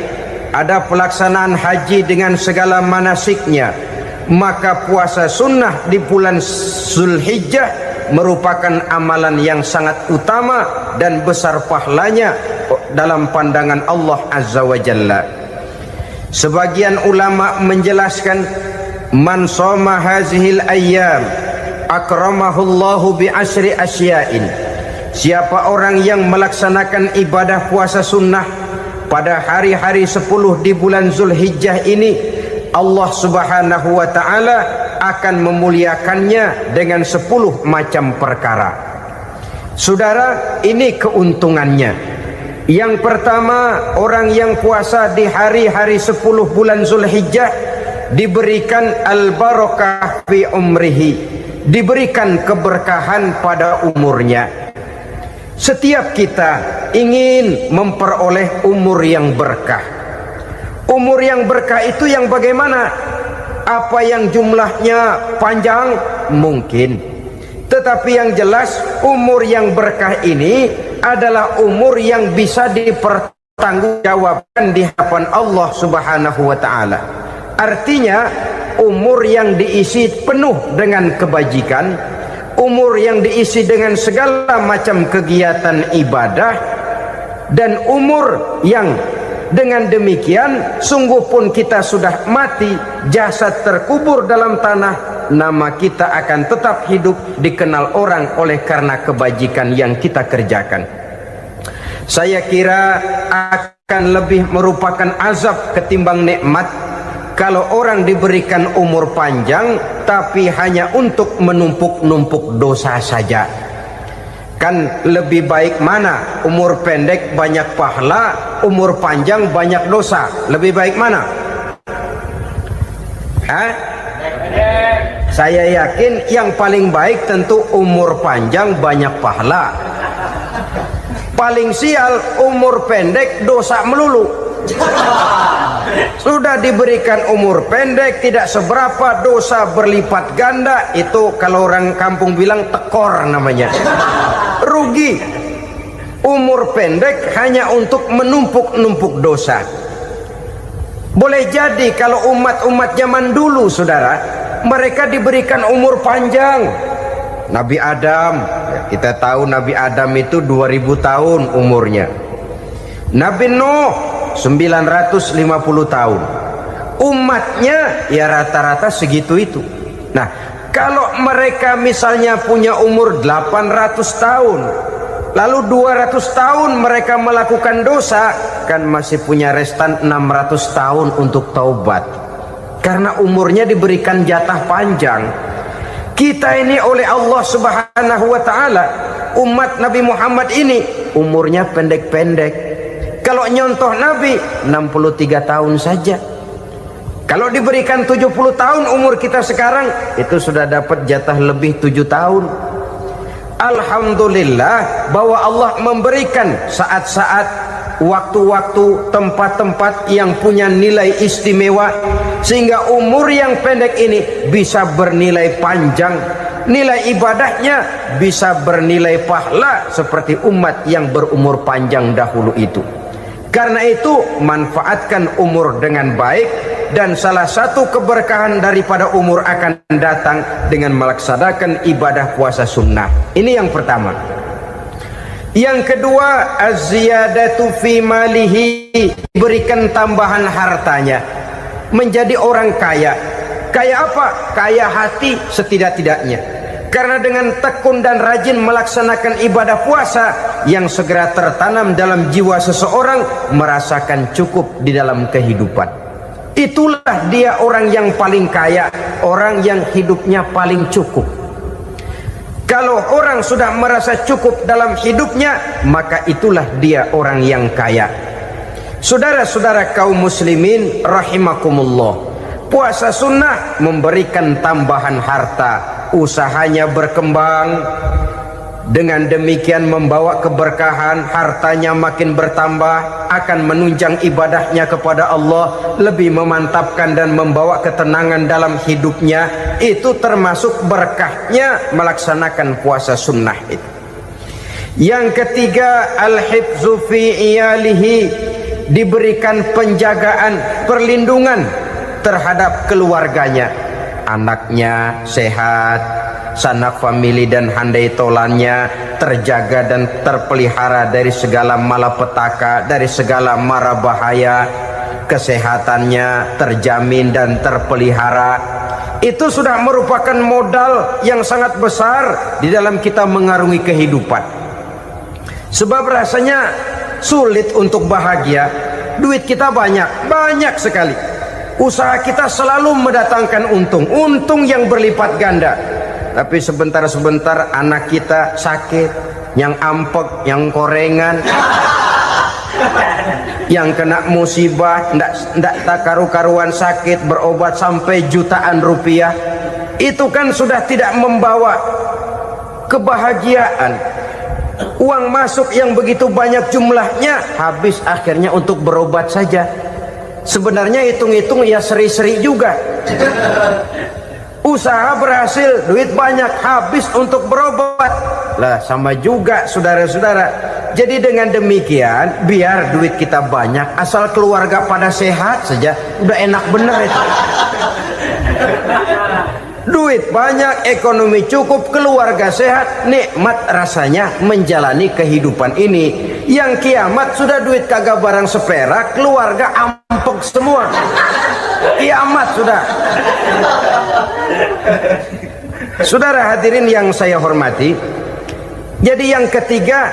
ada pelaksanaan haji dengan segala manasiknya. Maka puasa sunnah di bulan Zulhijjah merupakan amalan yang sangat utama dan besar pahalanya dalam pandangan Allah Azza wa Jalla. Sebagian ulama menjelaskan, man shoma hazihil ayyam akramahullahu bi asri asya'in. Siapa orang yang melaksanakan ibadah puasa sunnah pada hari-hari 10 di bulan Zulhijjah ini, Allah Subhanahu wa ta'ala akan memuliakannya dengan 10 macam perkara. Saudara, ini keuntungannya. Yang pertama, orang yang puasa di hari-hari 10 bulan Zulhijjah diberikan al-barakah fi umrihi, diberikan keberkahan pada umurnya. Setiap kita ingin memperoleh umur yang berkah. Umur yang berkah itu yang bagaimana? Apa yang jumlahnya panjang? Mungkin. Tetapi yang jelas, umur yang berkah ini adalah umur yang bisa dipertanggungjawabkan di hadapan Allah Subhanahu wa ta'ala. Artinya, umur yang diisi penuh dengan kebajikan, umur yang diisi dengan segala macam kegiatan ibadah, dan umur yang dengan demikian sungguh pun kita sudah mati, jasad terkubur dalam tanah, nama kita akan tetap hidup, dikenal orang oleh karena kebajikan yang kita kerjakan. Saya kira akan lebih merupakan azab ketimbang nikmat kalau orang diberikan umur panjang tapi hanya untuk menumpuk-numpuk dosa saja? Kan lebih baik mana? Umur pendek banyak pahala, umur panjang banyak dosa. Lebih baik mana? Hah? Saya yakin yang paling baik tentu umur panjang banyak pahala. Paling sial umur pendek dosa melulu. Sudah diberikan umur pendek tidak seberapa, dosa berlipat ganda. Itu kalau orang kampung bilang tekor namanya. Rugi. Umur pendek hanya untuk menumpuk-numpuk dosa. Boleh jadi kalau umat-umat zaman dulu, saudara, mereka diberikan umur panjang. Nabi Adam, kita tahu Nabi Adam itu 2000 tahun umurnya. Nabi Nuh 950 tahun. Umatnya ya rata-rata segitu itu. Nah, kalau mereka misalnya punya umur 800 tahun, lalu 200 tahun mereka melakukan dosa, kan masih punya restan 600 tahun untuk taubat. Karena umurnya diberikan jatah panjang. Kita ini oleh Allah Subhanahu wa taala, umat Nabi Muhammad ini umurnya pendek-pendek. Kalau nyontoh Nabi 63 tahun saja. Kalau diberikan 70 tahun umur kita sekarang, itu sudah dapat jatah lebih 7 tahun. Alhamdulillah bahwa Allah memberikan saat-saat, waktu-waktu, tempat-tempat yang punya nilai istimewa, sehingga umur yang pendek ini bisa bernilai panjang, nilai ibadahnya bisa bernilai pahala seperti umat yang berumur panjang dahulu itu. Karena itu manfaatkan umur dengan baik, dan salah satu keberkahan daripada umur akan datang dengan melaksanakan ibadah puasa sunnah. Ini yang pertama. Yang kedua, az-ziyadatu fi malihi, berikan tambahan hartanya, menjadi orang kaya. Kaya apa? Kaya hati setidak-tidaknya. Karena dengan tekun dan rajin melaksanakan ibadah puasa, yang segera tertanam dalam jiwa seseorang merasakan cukup di dalam kehidupan. Itulah dia orang yang paling kaya, orang yang hidupnya paling cukup. Kalau orang sudah merasa cukup dalam hidupnya, maka itulah dia orang yang kaya. Saudara-saudara kaum muslimin rahimakumullah, puasa sunnah memberikan tambahan harta, usahanya berkembang, dengan demikian membawa keberkahan, hartanya makin bertambah, akan menunjang ibadahnya kepada Allah, lebih memantapkan dan membawa ketenangan dalam hidupnya. Itu termasuk berkahnya melaksanakan puasa sunnah itu. Yang ketiga, al-hifzu fi iyalihi, diberikan penjagaan, perlindungan terhadap keluarganya, anaknya sehat, sanak famili dan handai tolannya terjaga dan terpelihara dari segala malapetaka, dari segala mara bahaya, kesehatannya terjamin dan terpelihara. Itu sudah merupakan modal yang sangat besar di dalam kita mengarungi kehidupan. Sebab rasanya sulit untuk bahagia, duit kita banyak sekali, usaha kita selalu mendatangkan untung yang berlipat ganda. Tapi sebentar-sebentar anak kita sakit, yang ampek, yang korengan, yang kena musibah, ndak tak karu-karuan sakit, berobat sampai jutaan rupiah. Itu kan sudah tidak membawa kebahagiaan. Uang masuk yang begitu banyak jumlahnya, habis akhirnya untuk berobat saja. Sebenarnya hitung-hitung ya seri-seri juga. Usaha berhasil, duit banyak, habis untuk berobat. Lah sama juga saudara-saudara. Jadi dengan demikian, biar duit kita banyak, asal keluarga pada sehat saja, udah enak bener itu. Duit banyak, ekonomi cukup, keluarga sehat, nikmat rasanya menjalani kehidupan ini. Yang kiamat sudah duit kagak barang seperak, keluarga ampek semua. Kiamat sudah. Saudara hadirin yang saya hormati, jadi yang ketiga,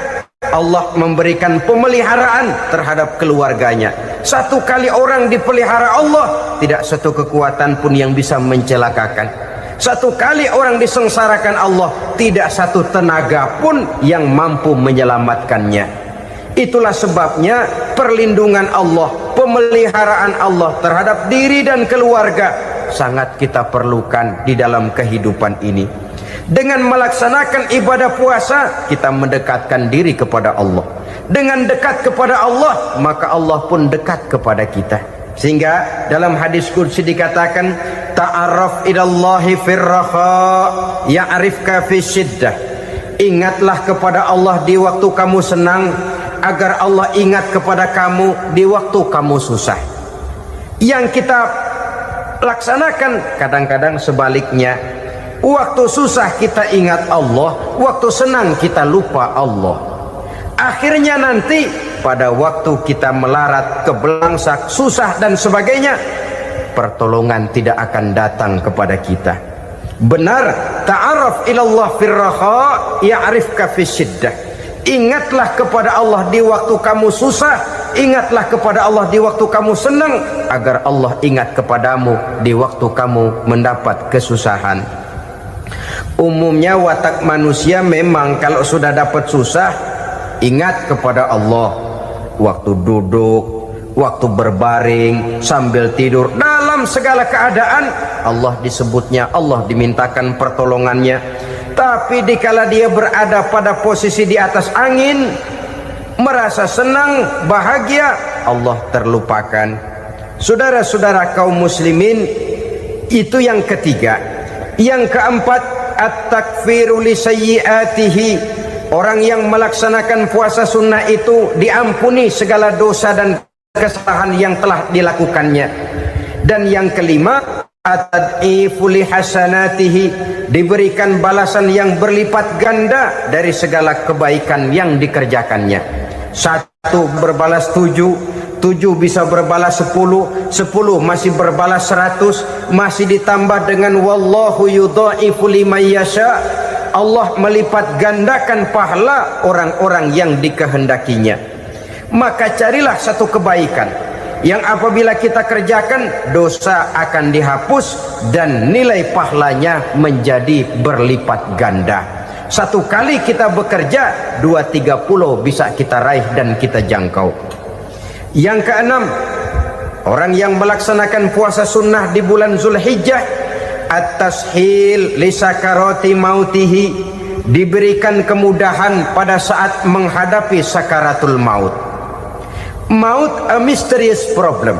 Allah memberikan pemeliharaan terhadap keluarganya. Satu kali orang dipelihara Allah, tidak satu kekuatan pun yang bisa mencelakakan. Satu kali orang disengsarakan Allah, tidak satu tenaga pun yang mampu menyelamatkannya. Itulah sebabnya perlindungan Allah, pemeliharaan Allah terhadap diri dan keluarga sangat kita perlukan di dalam kehidupan ini. Dengan melaksanakan ibadah puasa, kita mendekatkan diri kepada Allah. Dengan dekat kepada Allah, maka Allah pun dekat kepada kita. Sehingga dalam hadis qudsi dikatakan, ta'arraf ilallahi firraha ya'rifka fi syiddah. Ingatlah kepada Allah di waktu kamu senang, agar Allah ingat kepada kamu di waktu kamu susah. Yang kita laksanakan kadang-kadang sebaliknya. Waktu susah kita ingat Allah, waktu senang kita lupa Allah. Akhirnya nanti pada waktu kita melarat, kebelangsak, susah dan sebagainya, pertolongan tidak akan datang kepada kita. Benar, ta'aruf ilallah firraha ya'rifka fi syiddah. Ingatlah kepada Allah di waktu kamu susah, ingatlah kepada Allah di waktu kamu senang, agar Allah ingat kepadamu di waktu kamu mendapat kesusahan. Umumnya watak manusia memang kalau sudah dapat susah, ingat kepada Allah. Waktu duduk, waktu berbaring, sambil tidur, dalam segala keadaan Allah disebutnya, Allah dimintakan pertolongannya. Tapi dikala dia berada pada posisi di atas angin, merasa senang, bahagia, Allah terlupakan. Saudara-saudara kaum muslimin, itu yang ketiga. Yang keempat, at-takfiru li sayyiatihi. Orang yang melaksanakan puasa sunnah itu diampuni segala dosa dan kesalahan yang telah dilakukannya. Dan yang kelima, at-tad'ifu li hasanatihi, diberikan balasan yang berlipat ganda dari segala kebaikan yang dikerjakannya. Satu berbalas 7, 7 bisa berbalas 10, 10 masih berbalas 100, masih ditambah dengan wallahu yudha'ifu liman yasha. Allah melipat gandakan pahala orang-orang yang dikehendakinya. Maka carilah satu kebaikan yang apabila kita kerjakan, dosa akan dihapus dan nilai pahalanya menjadi berlipat ganda. Satu kali kita bekerja, 2-3 pulau bisa kita raih dan kita jangkau. Yang keenam, orang yang melaksanakan puasa sunnah di bulan Zulhijjah, at-tashil li sakarati mautihi, diberikan kemudahan pada saat menghadapi sakaratul maut. Maut a mysterious problem.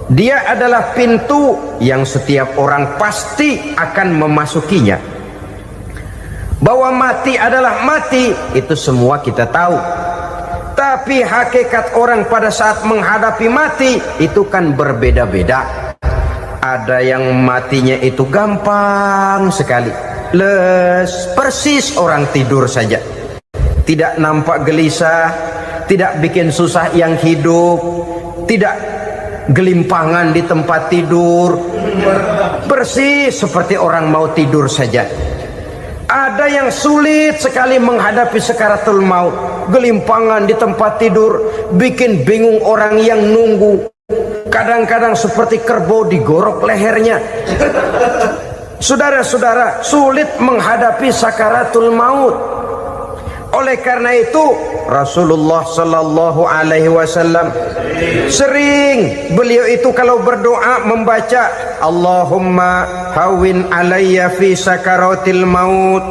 Dia adalah pintu yang setiap orang pasti akan memasukinya. Bahwa mati adalah mati, itu semua kita tahu. Tapi hakikat orang pada saat menghadapi mati itu kan berbeda-beda. Ada yang matinya itu gampang sekali, persis orang tidur saja, tidak nampak gelisah, tidak bikin susah yang hidup, tidak gelimpangan di tempat tidur, persis seperti orang mau tidur saja. Ada yang sulit sekali menghadapi sakaratul maut, gelimpangan di tempat tidur, bikin bingung orang yang nunggu. Kadang-kadang seperti kerbau digorok lehernya. Saudara-saudara, sulit menghadapi sakaratul maut. Oleh karena itu Rasulullah sallallahu alaihi wasallam sering beliau itu kalau berdoa membaca Allahumma hawin alayya fi sakaratil maut.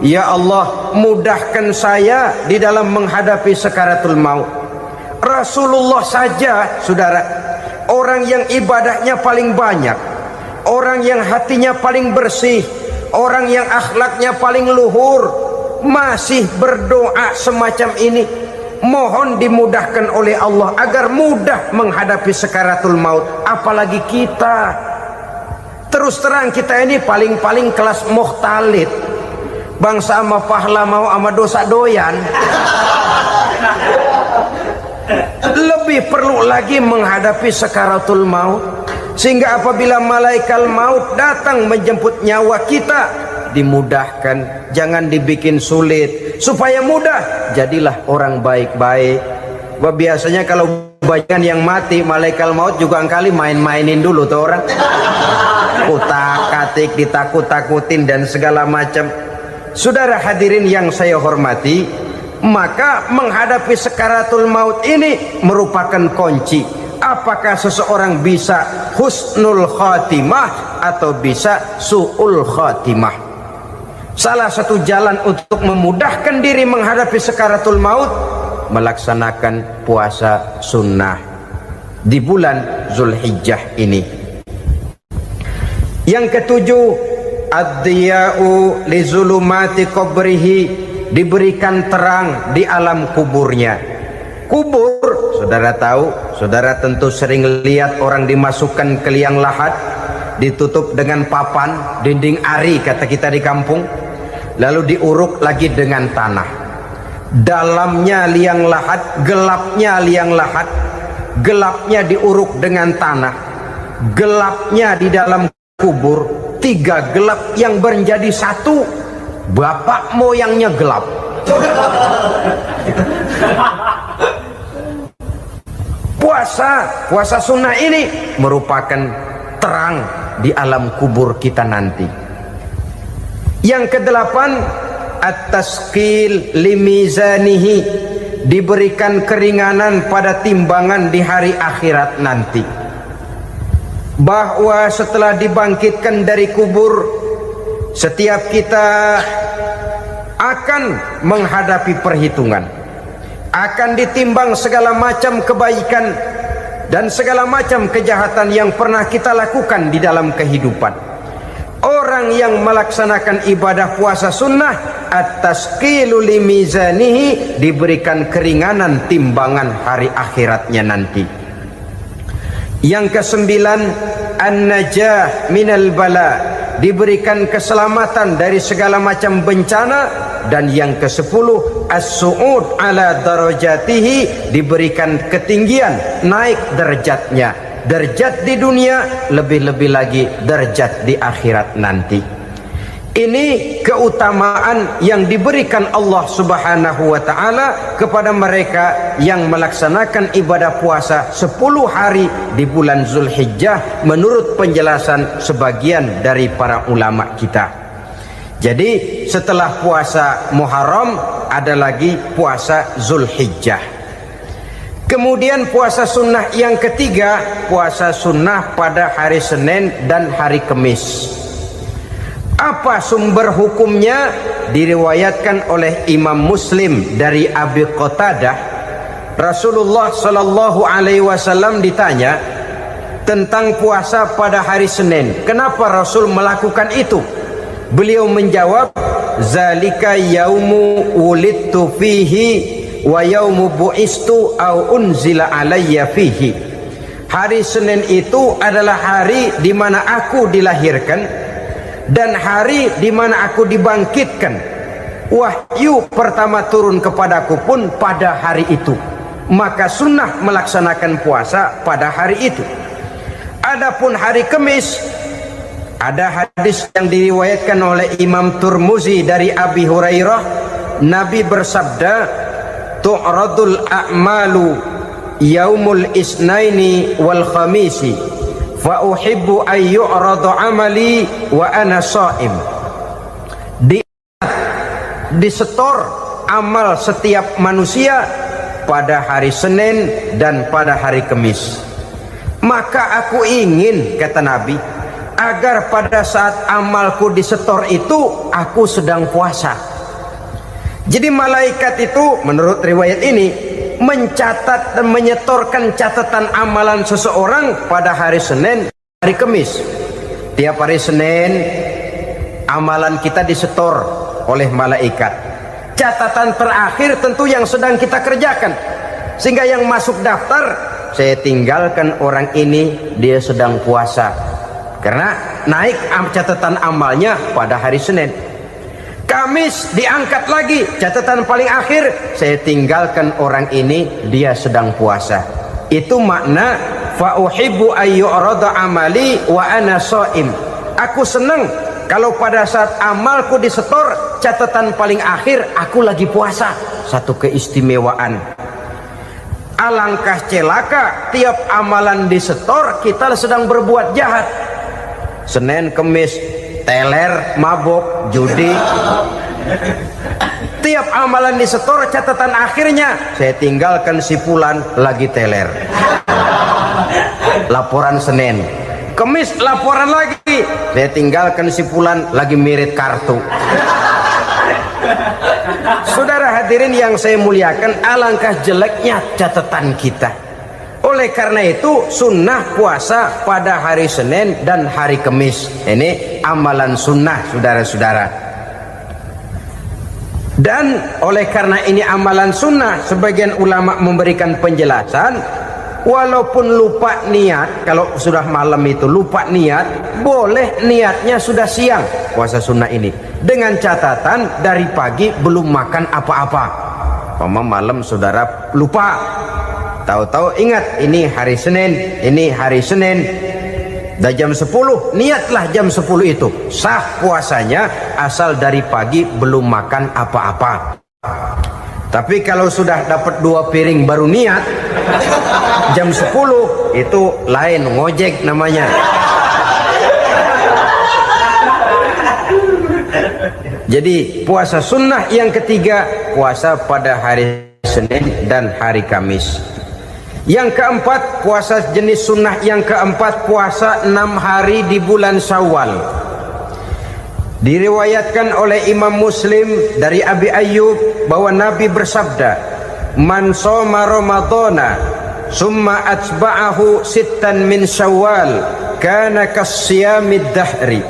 Ya Allah, mudahkan saya di dalam menghadapi sakaratul maut. Rasulullah saja, saudara, orang yang ibadahnya paling banyak, orang yang hatinya paling bersih, orang yang akhlaknya paling luhur, masih berdoa semacam ini. Mohon dimudahkan oleh Allah agar mudah menghadapi sakaratul maut. Apalagi kita, terus terang kita ini paling-paling kelas mukhtalid, bangsa sama pahala mau sama dosa doyan. Lebih perlu lagi menghadapi sakaratul maut. Sehingga apabila malaikat maut datang menjemput nyawa kita, dimudahkan, jangan dibikin sulit. Supaya mudah, jadilah orang baik-baik. Biasanya kalau Banyak yang mati, malaikat maut juga kali main-mainin dulu tuh orang. Utak-atik, ditakut-takutin dan segala macam. Saudara hadirin yang saya hormati, maka menghadapi sakaratul maut ini merupakan kunci. Apakah seseorang bisa husnul khatimah atau bisa su'ul khatimah? Salah satu jalan untuk memudahkan diri menghadapi sakaratul maut, melaksanakan puasa sunnah di bulan Zulhijjah ini. Yang ketujuh, ad-diya'u li zulumati qabrihi, diberikan terang di alam kuburnya. Kubur, saudara tahu, saudara tentu sering lihat orang dimasukkan ke liang lahat, ditutup dengan papan, dinding ari kata kita di kampung, lalu diuruk lagi dengan tanah. Dalamnya liang lahat, gelapnya liang lahat, gelapnya diuruk dengan tanah, gelapnya di dalam kubur, tiga gelap yang menjadi satu. Bapak moyangnya gelap. Puasa sunnah ini merupakan terang di alam kubur kita nanti. Yang kedelapan, at-tasqil limizanihi, diberikan keringanan pada timbangan di hari akhirat nanti. Bahwa setelah dibangkitkan dari kubur, setiap kita akan menghadapi perhitungan, akan ditimbang segala macam kebaikan dan segala macam kejahatan yang pernah kita lakukan di dalam kehidupan. Orang yang melaksanakan ibadah puasa sunnah, at-tasqilu limizanihi, diberikan keringanan timbangan hari akhiratnya nanti. Yang kesembilan, an-najah minal bala, diberikan keselamatan dari segala macam bencana. Dan yang kesepuluh, as-su'ud ala darajatihi, diberikan ketinggian, naik derajatnya, derajat di dunia, lebih-lebih lagi derajat di akhirat nanti. Ini keutamaan yang diberikan Allah Subhanahu wa ta'ala kepada mereka yang melaksanakan ibadah puasa 10 hari di bulan Zulhijjah menurut penjelasan sebagian dari para ulama kita. Jadi setelah puasa Muharram ada lagi puasa Zulhijjah. Kemudian puasa sunnah yang ketiga, puasa sunnah pada hari Senin dan hari Kamis. Apa sumber hukumnya? Diriwayatkan oleh Imam Muslim dari Abi Qatadah, Rasulullah sallallahu alaihi wasallam ditanya tentang puasa pada hari Senin. Kenapa Rasul melakukan itu? Beliau menjawab, zalika yaumu wulidtu fihi wa yaumu bu'istu au unzila alayya fihi. Hari Senin itu adalah hari di mana aku dilahirkan dan hari di mana aku dibangkitkan. Wahyu pertama turun kepadaku pun pada hari itu. Maka sunnah melaksanakan puasa pada hari itu. Adapun hari Kamis, ada hadis yang diriwayatkan oleh Imam Turmuzi dari Abi Hurairah, Nabi bersabda, tu'radul a'malu yaumul isnaini wal khamisi fa uhibbu ay yu'radu amali wa ana sha'im. Disetor amal setiap manusia pada hari Senin dan pada hari Kamis. Maka aku ingin, kata Nabi, agar pada saat amalku disetor itu aku sedang puasa. Jadi malaikat itu menurut riwayat ini mencatat dan menyetorkan catatan amalan seseorang pada hari Senin, hari Kamis. Tiap hari Senin amalan kita disetor oleh malaikat. Catatan terakhir tentu yang sedang kita kerjakan, sehingga yang masuk daftar, saya tinggalkan orang ini, dia sedang puasa, karena naik catatan amalnya pada hari Senin. Kamis diangkat lagi, catatan paling akhir, saya tinggalkan orang ini, dia sedang puasa. Itu makna fa uhibbu ayyurada amali wa ana shaim. Aku senang kalau pada saat amalku disetor, catatan paling akhir aku lagi puasa. Satu keistimewaan. Alangkah celaka tiap amalan disetor kita sedang berbuat jahat. Senin, Kemis, teler, mabok, judi. Tiap amalan disetor catatan akhirnya saya tinggalkan si fulan lagi teler. Laporan Senin. Kemis laporan lagi. Saya tinggalkan si fulan lagi mirit kartu. Saudara hadirin yang saya muliakan, alangkah jeleknya catatan kita. Oleh karena itu sunnah puasa pada hari Senin dan hari Kamis. Ini amalan sunnah saudara-saudara. Dan oleh karena ini amalan sunnah, sebagian ulama memberikan penjelasan, walaupun lupa niat, kalau sudah malam itu lupa niat, boleh niatnya sudah siang puasa sunnah ini, dengan catatan dari pagi belum makan apa-apa. Malam saudara lupa, tahu-tahu ingat ini hari Senin, dah jam 10, niatlah jam 10 itu sah puasanya, asal dari pagi belum makan apa-apa. Tapi kalau sudah dapat 2 piring baru niat jam 10, itu lain, ngojek namanya. Jadi puasa sunnah yang ketiga, puasa pada hari Senin dan hari Kamis. Yang keempat, puasa jenis sunnah yang keempat, puasa 6 hari di bulan Syawal. Diriwayatkan oleh Imam Muslim dari Abi Ayyub bahwa Nabi bersabda, "Man shoma Ramadhana summa atba'ahu sittan min Syawal kana kasyamid dahri."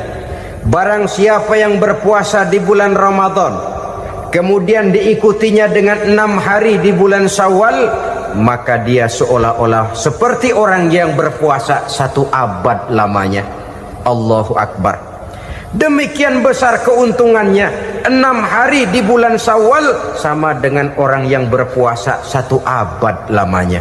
Barang siapa yang berpuasa di bulan Ramadan kemudian diikutinya dengan 6 hari di bulan Syawal, maka dia seolah-olah seperti orang yang berpuasa 1 abad lamanya. Allahu Akbar. Demikian besar keuntungannya. 6 hari di bulan Syawal sama dengan orang yang berpuasa 1 abad lamanya.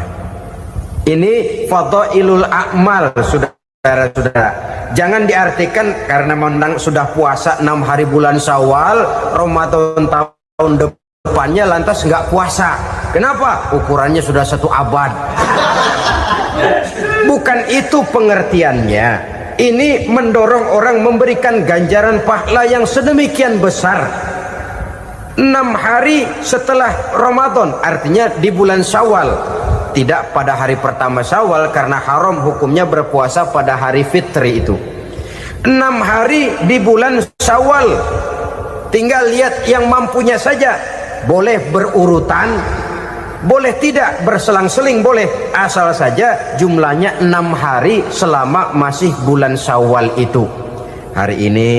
Ini fadailul a'mal saudara-saudara. Jangan diartikan karena menang sudah puasa 6 hari bulan Syawal, Ramadan tahun depannya lantas nggak puasa. Kenapa? Ukurannya sudah 1 abad. Bukan itu pengertiannya. Ini mendorong orang memberikan ganjaran pahala yang sedemikian besar. 6 hari setelah Ramadan, artinya di bulan Syawal. Tidak pada hari pertama Syawal, karena haram hukumnya berpuasa pada hari fitri itu. 6 hari di bulan Syawal. Tinggal lihat yang mampunya saja. Boleh berurutan, boleh tidak berselang-seling, boleh, asal saja jumlahnya 6 hari selama masih bulan Syawal itu. Hari ini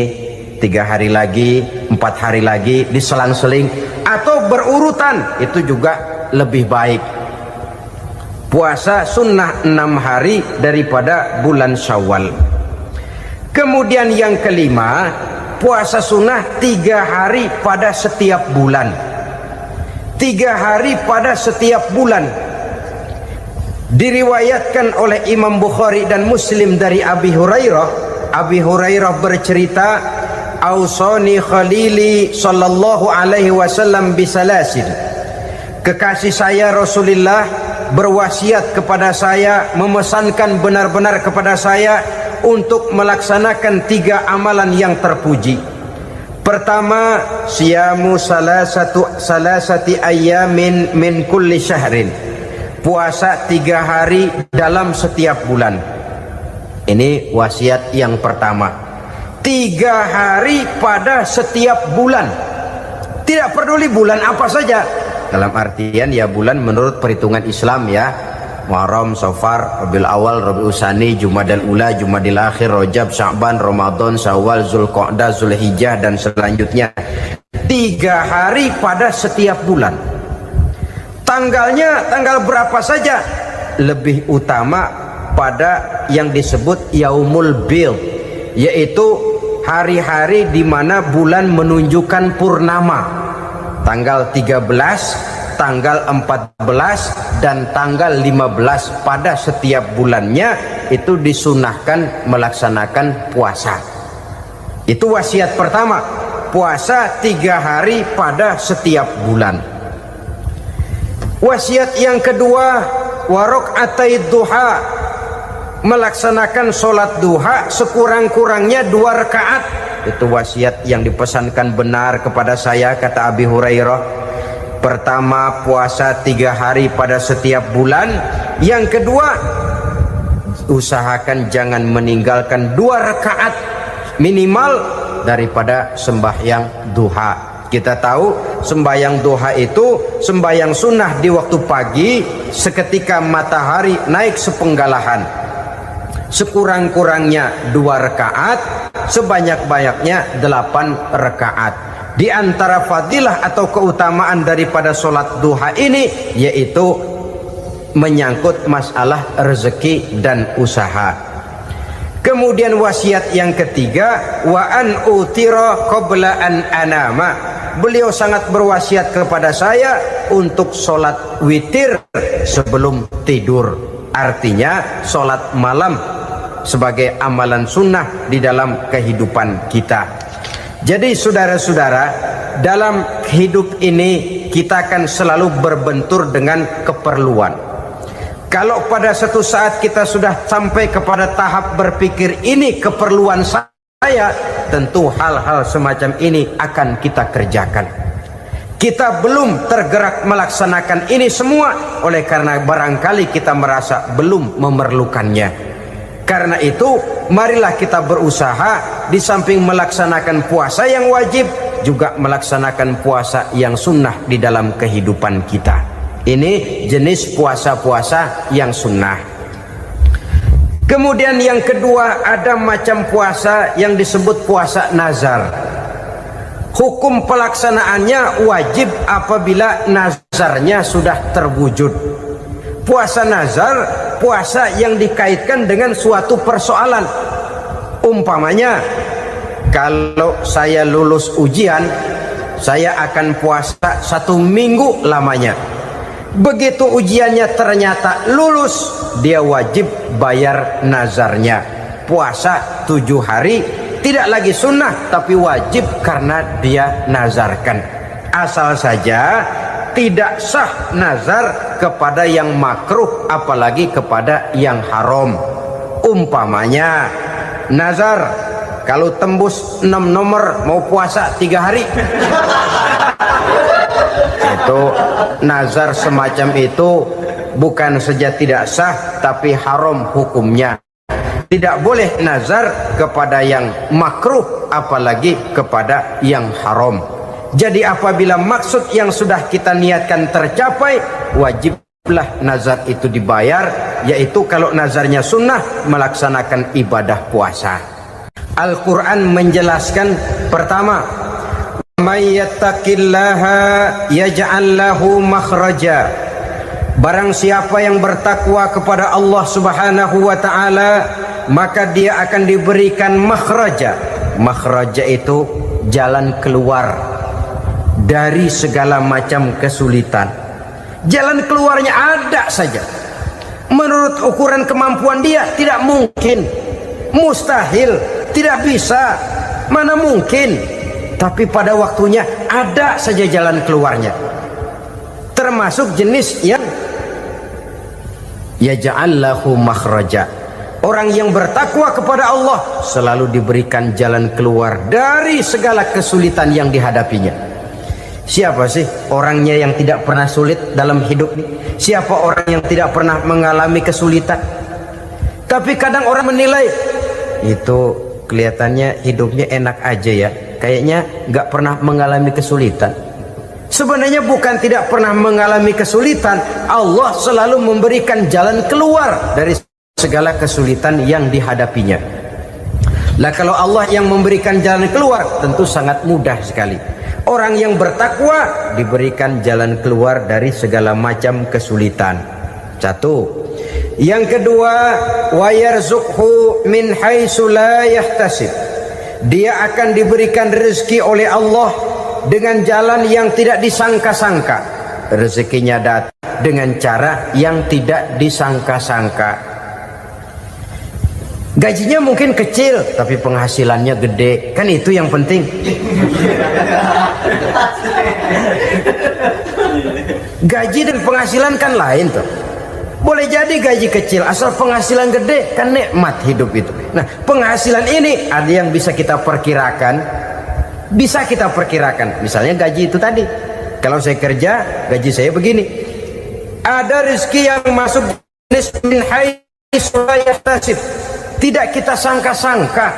3 hari lagi, 4 hari lagi, diselang-seling atau berurutan, itu juga lebih baik. Puasa sunnah 6 hari daripada bulan Syawal. Kemudian yang kelima, puasa sunnah 3 hari pada setiap bulan. 3 hari pada setiap bulan. Diriwayatkan oleh Imam Bukhari dan Muslim dari Abi Hurairah. Abi Hurairah bercerita, "Ausani khalili sallallahu alaihi wasallam bisalasin." Kekasih saya Rasulullah berwasiat kepada saya, memesankan benar-benar kepada saya untuk melaksanakan 3 amalan yang terpuji. Pertama, siyamu salasati ayyamin min kulli syahrin. Puasa 3 hari dalam setiap bulan. Ini wasiat yang pertama. 3 hari pada setiap bulan. Tidak peduli bulan apa saja. Dalam artian ya bulan menurut perhitungan Islam ya. Muharram, Safar, Rabiul Awal, Rabiul Tsani, Jumadal Ula, Jumadil Akhir, Rajab, Sya'ban, Ramadan, Syawal, Zulqa'dah, Zulhijjah dan selanjutnya. 3 hari pada setiap bulan. Tanggalnya tanggal berapa saja. Lebih utama pada yang disebut Yaumul Bid, yaitu hari-hari di mana bulan menunjukkan purnama. Tanggal 13, tanggal 14 dan tanggal 15 pada setiap bulannya itu disunahkan melaksanakan puasa. Itu wasiat pertama, puasa 3 hari pada setiap bulan. Wasiat yang kedua, wa raka'atai duha, melaksanakan sholat duha sekurang-kurangnya 2 rakaat. Itu wasiat yang dipesankan benar kepada saya, kata Abi Hurairah. Pertama, puasa 3 hari pada setiap bulan. Yang kedua, usahakan jangan meninggalkan 2 rakaat minimal daripada sembahyang duha. Kita tahu sembahyang duha itu sembahyang sunnah di waktu pagi seketika matahari naik sepenggalahan. Sekurang-kurangnya 2 rakaat, sebanyak-banyaknya 8 rakaat. Di antara fadilah atau keutamaan daripada sholat duha ini yaitu menyangkut masalah rezeki dan usaha. Kemudian wasiat yang ketiga, wa an utira qabla an anama. Beliau sangat berwasiat kepada saya untuk sholat witir sebelum tidur. Artinya sholat malam sebagai amalan sunnah di dalam kehidupan kita. Jadi saudara-saudara, dalam hidup ini kita akan selalu berbentur dengan keperluan. Kalau pada satu saat kita sudah sampai kepada tahap berpikir ini keperluan saya, tentu hal-hal semacam ini akan kita kerjakan. Kita belum tergerak melaksanakan ini semua oleh karena barangkali kita merasa belum memerlukannya. Karena itu marilah kita berusaha di samping melaksanakan puasa yang wajib juga melaksanakan puasa yang sunnah di dalam kehidupan kita. Ini jenis puasa-puasa yang sunnah. Kemudian yang kedua, ada macam puasa yang disebut puasa nazar. Hukum pelaksanaannya wajib apabila nazarnya sudah terwujud. Puasa nazar, puasa yang dikaitkan dengan suatu persoalan. Umpamanya, kalau saya lulus ujian, saya akan puasa 1 minggu lamanya. Begitu ujiannya ternyata lulus, dia wajib bayar nazarnya. Puasa 7 hari, tidak lagi sunnah tapi wajib karena dia nazarkan. Asal saja tidak sah nazar kepada yang makruh apalagi kepada yang haram. Umpamanya nazar kalau tembus 6 nomor mau puasa 3 hari. Itu nazar semacam itu bukan saja tidak sah tapi haram hukumnya. Tidak boleh nazar kepada yang makruh apalagi kepada yang haram. Jadi apabila maksud yang sudah kita niatkan tercapai, wajiblah nazar itu dibayar, yaitu kalau nazarnya sunnah melaksanakan ibadah puasa. Al-Quran menjelaskan pertama, may yattaqillaha yaj'al lahu makhraja. Barang siapa yang bertakwa kepada Allah Subhanahu wa taala, maka dia akan diberikan makhraja. Makhraja itu jalan keluar dari segala macam kesulitan. Jalan keluarnya ada saja. Menurut ukuran kemampuan dia tidak mungkin, mustahil, tidak bisa, mana mungkin. Tapi pada waktunya ada saja jalan keluarnya. Termasuk jenis yang yaj'al lahu makhraja. Orang yang bertakwa kepada Allah selalu diberikan jalan keluar dari segala kesulitan yang dihadapinya. Siapa sih orangnya yang tidak pernah sulit dalam hidup ini? Siapa orang yang tidak pernah mengalami kesulitan? Tapi kadang orang menilai itu kelihatannya hidupnya enak aja ya, kayaknya nggak pernah mengalami kesulitan. Sebenarnya bukan tidak pernah mengalami kesulitan, Allah selalu memberikan jalan keluar dari segala kesulitan yang dihadapinya. Lah kalau Allah yang memberikan jalan keluar, tentu sangat mudah sekali. Orang yang bertakwa diberikan jalan keluar dari segala macam kesulitan. Satu. Yang kedua, wa yarzuqhu min haitsu la yahtasib. Dia akan diberikan rezeki oleh Allah dengan jalan yang tidak disangka-sangka. Rezekinya datang dengan cara yang tidak disangka-sangka. Gajinya mungkin kecil tapi penghasilannya gede, kan itu yang penting. Gaji dan penghasilan kan lain tuh. Boleh jadi gaji kecil, asal penghasilan gede kan nikmat hidup itu. Nah, penghasilan ini ada yang bisa kita perkirakan. Bisa kita perkirakan. Misalnya gaji itu tadi. Kalau saya kerja, gaji saya begini. Ada rezeki yang masuk jenis min haitsu la yahtasib. Tidak kita sangka-sangka,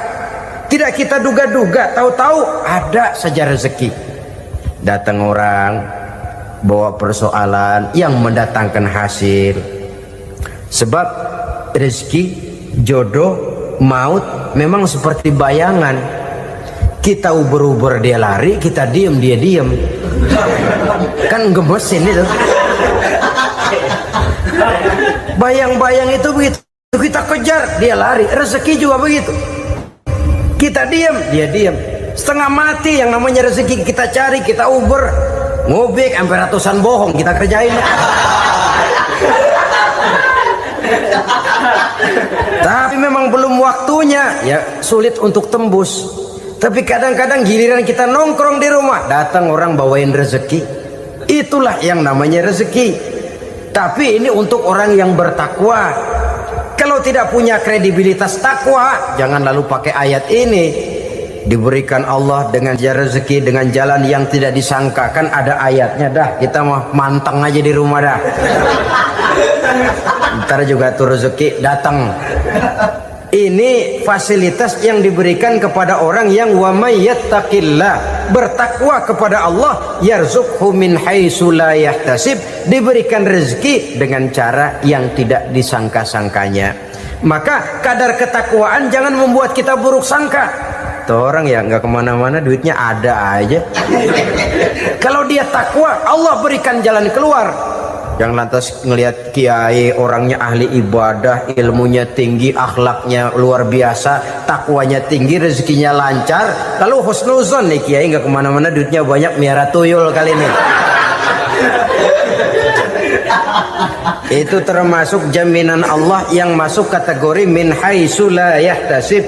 tidak kita duga-duga, tahu-tahu ada saja rezeki. Datang orang bawa persoalan yang mendatangkan hasil. Sebab rezeki, jodoh, maut memang seperti bayangan. Kita uber-uber dia lari, kita diem dia diem. Kan gemesin itu. Bayang-bayang itu begitu. Kita kejar, dia lari. Rezeki juga begitu. Kita diem, dia diem. Setengah mati yang namanya rezeki kita cari, kita uber. Ngobek sampai ratusan bohong kita kerjain. Tapi memang belum waktunya, ya sulit untuk tembus. Tapi kadang-kadang giliran kita nongkrong di rumah, datang orang bawain rezeki. Itulah yang namanya rezeki. Tapi ini untuk orang yang bertakwa. Kalau tidak punya kredibilitas takwa, jangan lalu pakai ayat ini. Diberikan Allah dengan rezeki dengan jalan yang tidak disangka. Kan ada ayatnya dah. Kita mah manteng aja di rumah dah. Ntar juga tuh rezeki datang. Ini fasilitas yang diberikan kepada orang yang wa may yattaqillah, bertakwa kepada Allah, yarzuqhu min haitsu la yahtasib, diberikan rezeki dengan cara yang tidak disangka-sangkanya. Maka kadar ketakwaan jangan membuat kita buruk sangka. Tuh orang ya nggak kemana-mana, duitnya ada aja. Kalau dia takwa, Allah berikan jalan keluar. Yang lantas ngelihat kiai orangnya ahli ibadah, ilmunya tinggi, akhlaknya luar biasa, takwanya tinggi, rezekinya lancar, lalu husnuzon nih kiai nggak kemana-mana, duitnya banyak, miara tuyul kali ini. Itu termasuk jaminan Allah yang masuk kategori min haitsu la yahtasib.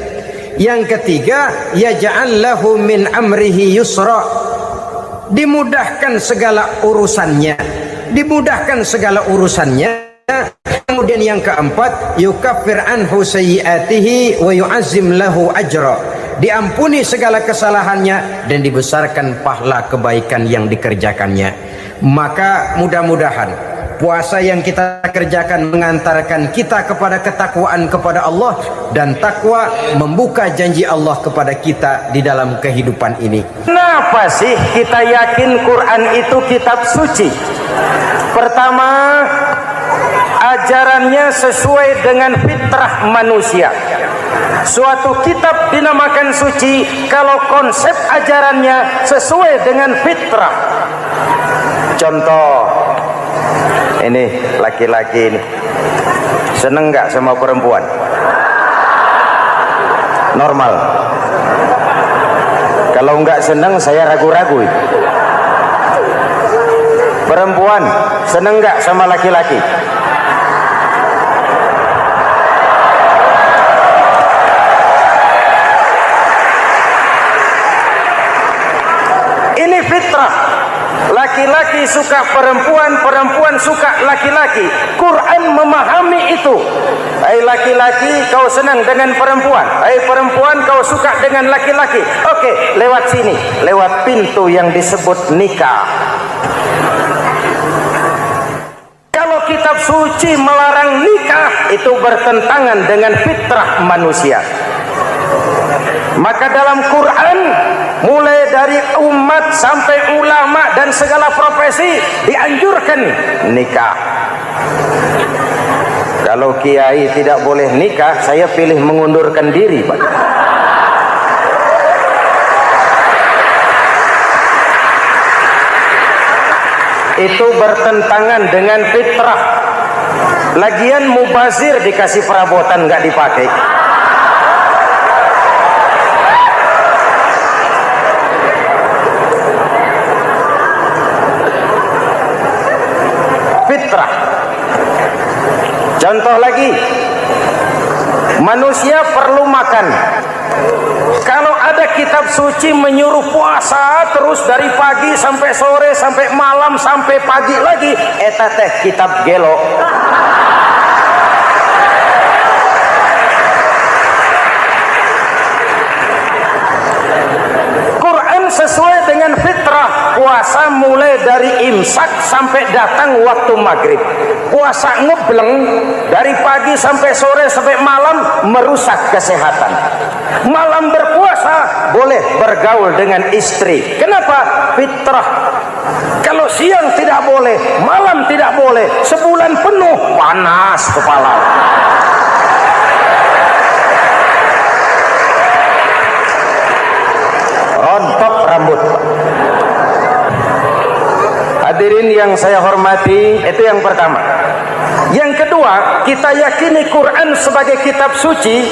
Yang ketiga, yaj'al lahu min amrihi yusra, dimudahkan segala urusannya, dimudahkan segala urusannya. Kemudian yang keempat, yukaffir anhu sayyiatihi wa yu'azzim lahu ajra, diampuni segala kesalahannya dan dibesarkan pahala kebaikan yang dikerjakannya. Maka mudah-mudahan puasa yang kita kerjakan mengantarkan kita kepada ketakwaan kepada Allah, dan takwa membuka janji Allah kepada kita di dalam kehidupan ini. Kenapa sih kita yakin Quran itu kitab suci? Pertama, ajarannya sesuai dengan fitrah manusia. Suatu kitab dinamakan suci kalau konsep ajarannya sesuai dengan fitrah. Contoh, ini laki-laki ini seneng nggak sama perempuan? Normal. Kalau nggak seneng saya ragu-ragu. Perempuan seneng nggak sama laki-laki? Ini fitrah. Laki-laki suka perempuan, perempuan suka laki-laki. Quran memahami itu. Hai laki-laki, kau senang dengan perempuan. Hai perempuan, kau suka dengan laki-laki. Oke, lewat sini, lewat pintu yang disebut nikah. Kalau kitab suci melarang nikah, itu bertentangan dengan fitrah manusia. Maka dalam Quran, mulai dari umat sampai ulama dan segala profesi dianjurkan nikah. Kalau kiai tidak boleh nikah, saya pilih mengundurkan diri, Pak. Itu bertentangan dengan fitrah. Lagian mubazir dikasih perabotan nggak dipakai. Fitrah. Contoh lagi, manusia perlu makan. Kalau ada kitab suci menyuruh puasa terus dari pagi sampai sore sampai malam sampai pagi lagi, eta teh kitab gelo. puasa mulai dari imsak sampai datang waktu maghrib. Puasa ngebleng dari pagi sampai sore sampai malam merusak kesehatan. Malam berpuasa boleh bergaul dengan istri. Kenapa? Fitrah. Kalau siang tidak boleh, malam tidak boleh, sebulan penuh panas kepala. Rontok rambut. Hadirin yang saya hormati, itu yang pertama. Yang kedua, kita yakini Quran sebagai kitab suci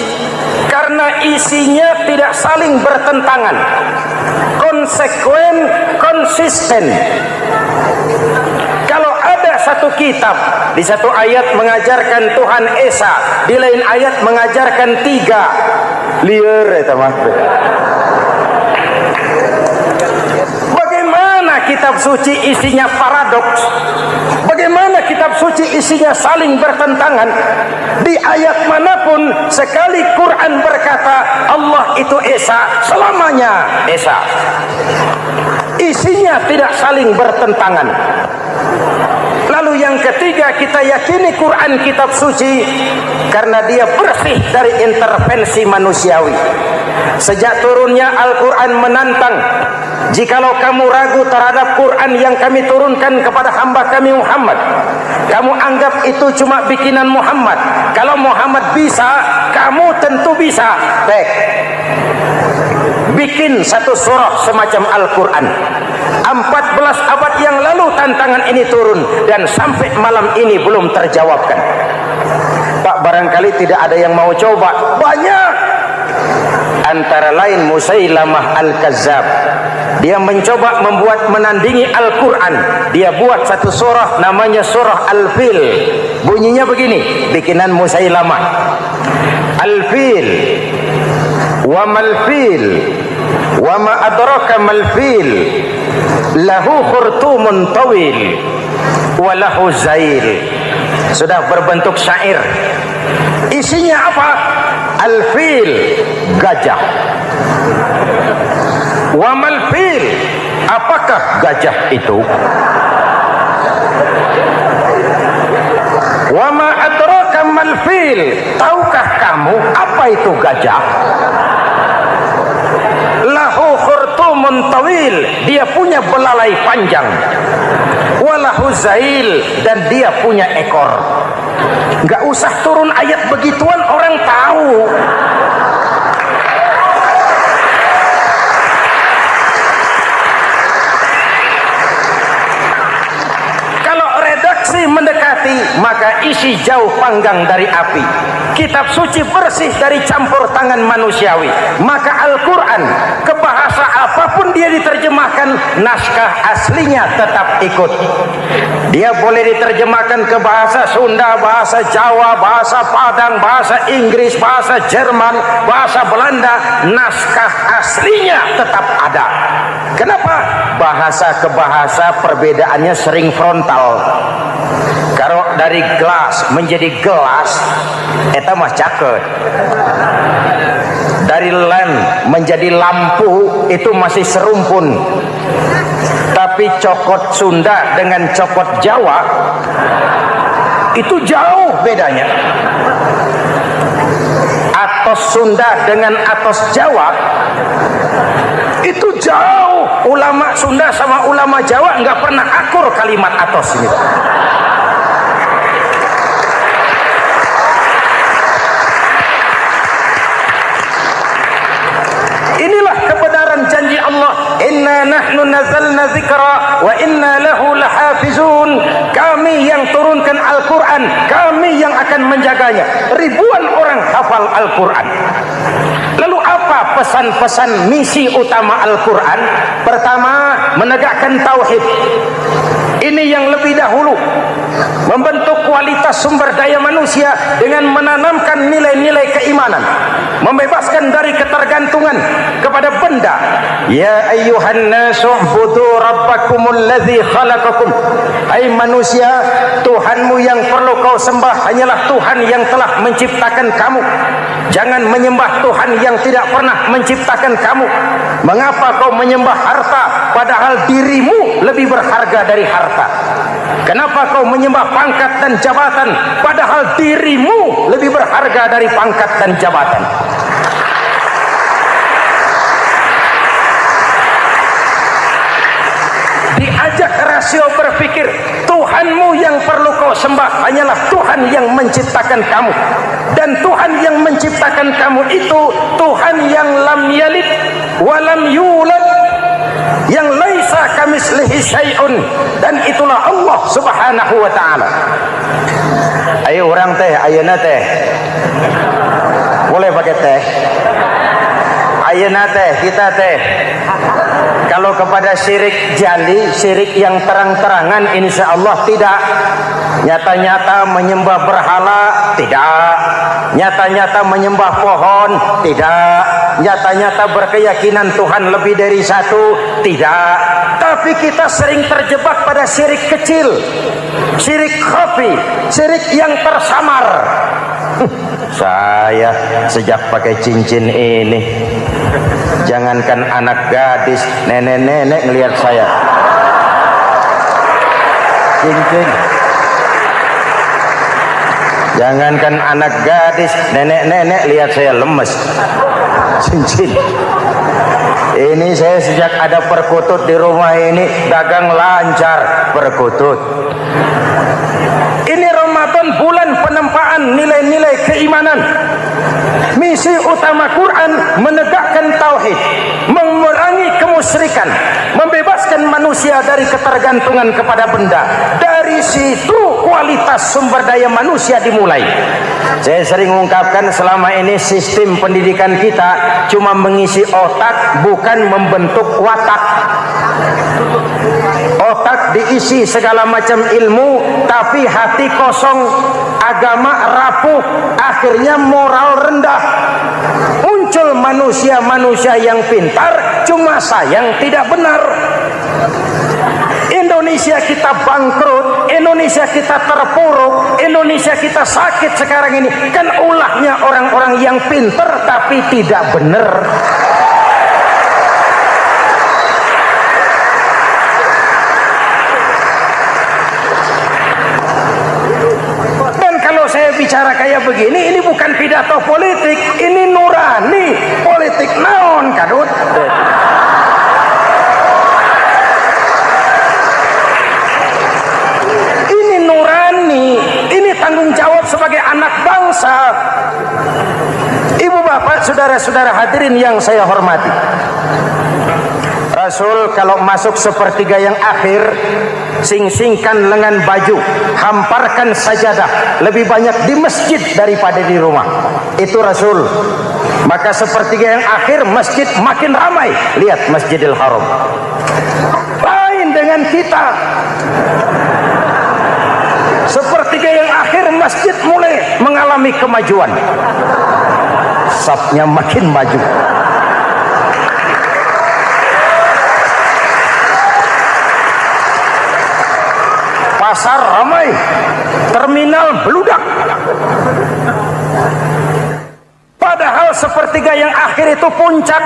karena isinya tidak saling bertentangan, konsekuen, konsisten. Kalau ada satu kitab, di satu ayat mengajarkan Tuhan Esa, di lain ayat mengajarkan tiga, liar itu mah. Kitab suci isinya paradoks. Bagaimana kitab suci isinya saling bertentangan? Di ayat manapun sekali Quran berkata Allah itu Esa, selamanya Esa. Isinya tidak saling bertentangan. Lalu yang ketiga, kita yakini Quran kitab suci karena dia bersih dari intervensi manusiawi. Sejak turunnya Al-Quran menantang, jikalau kamu ragu terhadap Quran yang kami turunkan kepada hamba kami Muhammad, kamu anggap itu cuma bikinan Muhammad. Kalau Muhammad bisa, kamu tentu bisa. Baik, bikin satu surah semacam Al-Quran. 14 abad yang lalu tantangan ini turun dan sampai malam ini belum terjawabkan. Pak, barangkali tidak ada yang mau coba. Banyak. Antara lain Musailamah Al-Kazzab. Dia mencoba membuat menandingi Al-Quran. Dia buat satu surah namanya surah Al-Fil. Bunyinya begini, bikinan Musailamah. Al-Fil wa mal-fil wa ma adraka mal-fil lahu khurtumun tawil wa lahu zail. Sudah berbentuk syair. Isinya apa? Al-fil, gajah. Wa mal-fil, apakah gajah itu? Wa ma adraka mal-fil, tahukah kamu apa itu gajah? Lahu khurtumun tawil, dia punya belalai panjang. Walahu zail, dan dia punya ekor. Gak usah turun ayat begituan, orang tahu. Mendekati, maka isi jauh panggang dari api. Kitab suci bersih dari campur tangan manusiawi. Maka Al-Quran, ke bahasa apapun dia diterjemahkan, naskah aslinya tetap ikut. Dia boleh diterjemahkan ke bahasa Sunda, bahasa Jawa, bahasa Padang, bahasa Inggris, bahasa Jerman, bahasa Belanda, naskah aslinya tetap ada. Kenapa? Bahasa ke bahasa perbedaannya sering frontal. Kalau dari gelas menjadi gelas, eta mah caket. Dari lamp menjadi lampu, itu masih serumpun. Tapi cokot Sunda dengan cokot Jawa, itu jauh bedanya. Atos Sunda dengan atos Jawa, itu jauh. Ulama Sunda sama ulama Jawa nggak pernah akur kalimat atos ini. Inilah kebenaran janji Allah, inna nahnu nazzalna dzikra wa inna lahu lahafizun. Kami yang turunkan Al-Quran, kami yang akan menjaganya. Ribuan orang hafal Al-Quran. Lalu apa pesan-pesan misi utama Al-Quran? Pertama, menegakkan tauhid. Ini yang lebih dahulu, membentuk kualitas sumber daya manusia dengan menanamkan nilai-nilai keimanan, membebaskan dari ketergantungan kepada benda. Ya ayyuhan nasu ubudu rabbakumul ladzi khalaqakum. Hai manusia, Tuhanmu yang perlu kau sembah hanyalah Tuhan yang telah menciptakan kamu. Jangan menyembah Tuhan yang tidak pernah menciptakan kamu. Mengapa kau menyembah harta, padahal dirimu lebih berharga dari harta? Kenapa kau menyembah pangkat dan jabatan padahal dirimu lebih berharga dari pangkat dan jabatan? Diajak rasio berpikir, Tuhanmu yang perlu kau sembah hanyalah Tuhan yang menciptakan kamu. Dan Tuhan yang menciptakan kamu itu Tuhan yang lam yalid walam yulad, yang laisa kamislihi syai'un, dan itulah Allah Subhanahu wa taala. Ayo orang teh, ayeuna teh. Boleh pakai teh? Ayeuna teh, kita teh. Kalau kepada syirik jali, syirik yang terang-terangan, insya Allah tidak. Nyata-nyata menyembah berhala, tidak. Nyata-nyata menyembah pohon, tidak. Nyata-nyata berkeyakinan Tuhan lebih dari satu, tidak. Tapi kita sering terjebak pada syirik kecil, syirik khafi, syirik yang tersamar. Saya sejak pakai cincin ini, jangankan anak gadis, nenek-nenek ngelihat saya cincin. Jangankan anak gadis, nenek-nenek lihat saya lemes cincin. Ini saya sejak ada perkutut di rumah ini dagang lancar perkutut. Ini Ramadan, bulan penempaan nilai-nilai keimanan. Misi utama Quran menegakkan tauhid, mengurangi kemusyrikan, membebaskan manusia dari ketergantungan kepada benda. Dari situ kualitas sumber daya manusia dimulai. Saya sering mengungkapkan selama ini sistem pendidikan kita cuma mengisi otak, bukan membentuk watak. Otak diisi segala macam ilmu, tapi hati kosong, agama rapuh, akhirnya moral rendah. Muncul manusia-manusia yang pintar, cuma sayang tidak benar. Indonesia kita bangkrut, Indonesia kita terpuruk, Indonesia kita sakit sekarang ini, kan ulahnya orang-orang yang pintar tapi tidak benar. Bicara kayak begini, ini bukan pidato politik, ini nurani politik naon kadut. Ini nurani, ini tanggung jawab sebagai anak bangsa. Ibu bapak, saudara-saudara hadirin yang saya hormati, Rasul kalau masuk sepertiga yang akhir, sing-singkan lengan baju, hamparkan sajadah, lebih banyak di masjid daripada di rumah. Itu Rasul. Maka sepertiga yang akhir masjid makin ramai. Lihat Masjidil Haram. Lain dengan kita. Sepertiga yang akhir masjid mulai mengalami kemajuan. Safnya makin maju. Pasar ramai, terminal beludak. Padahal sepertiga yang akhir itu puncak.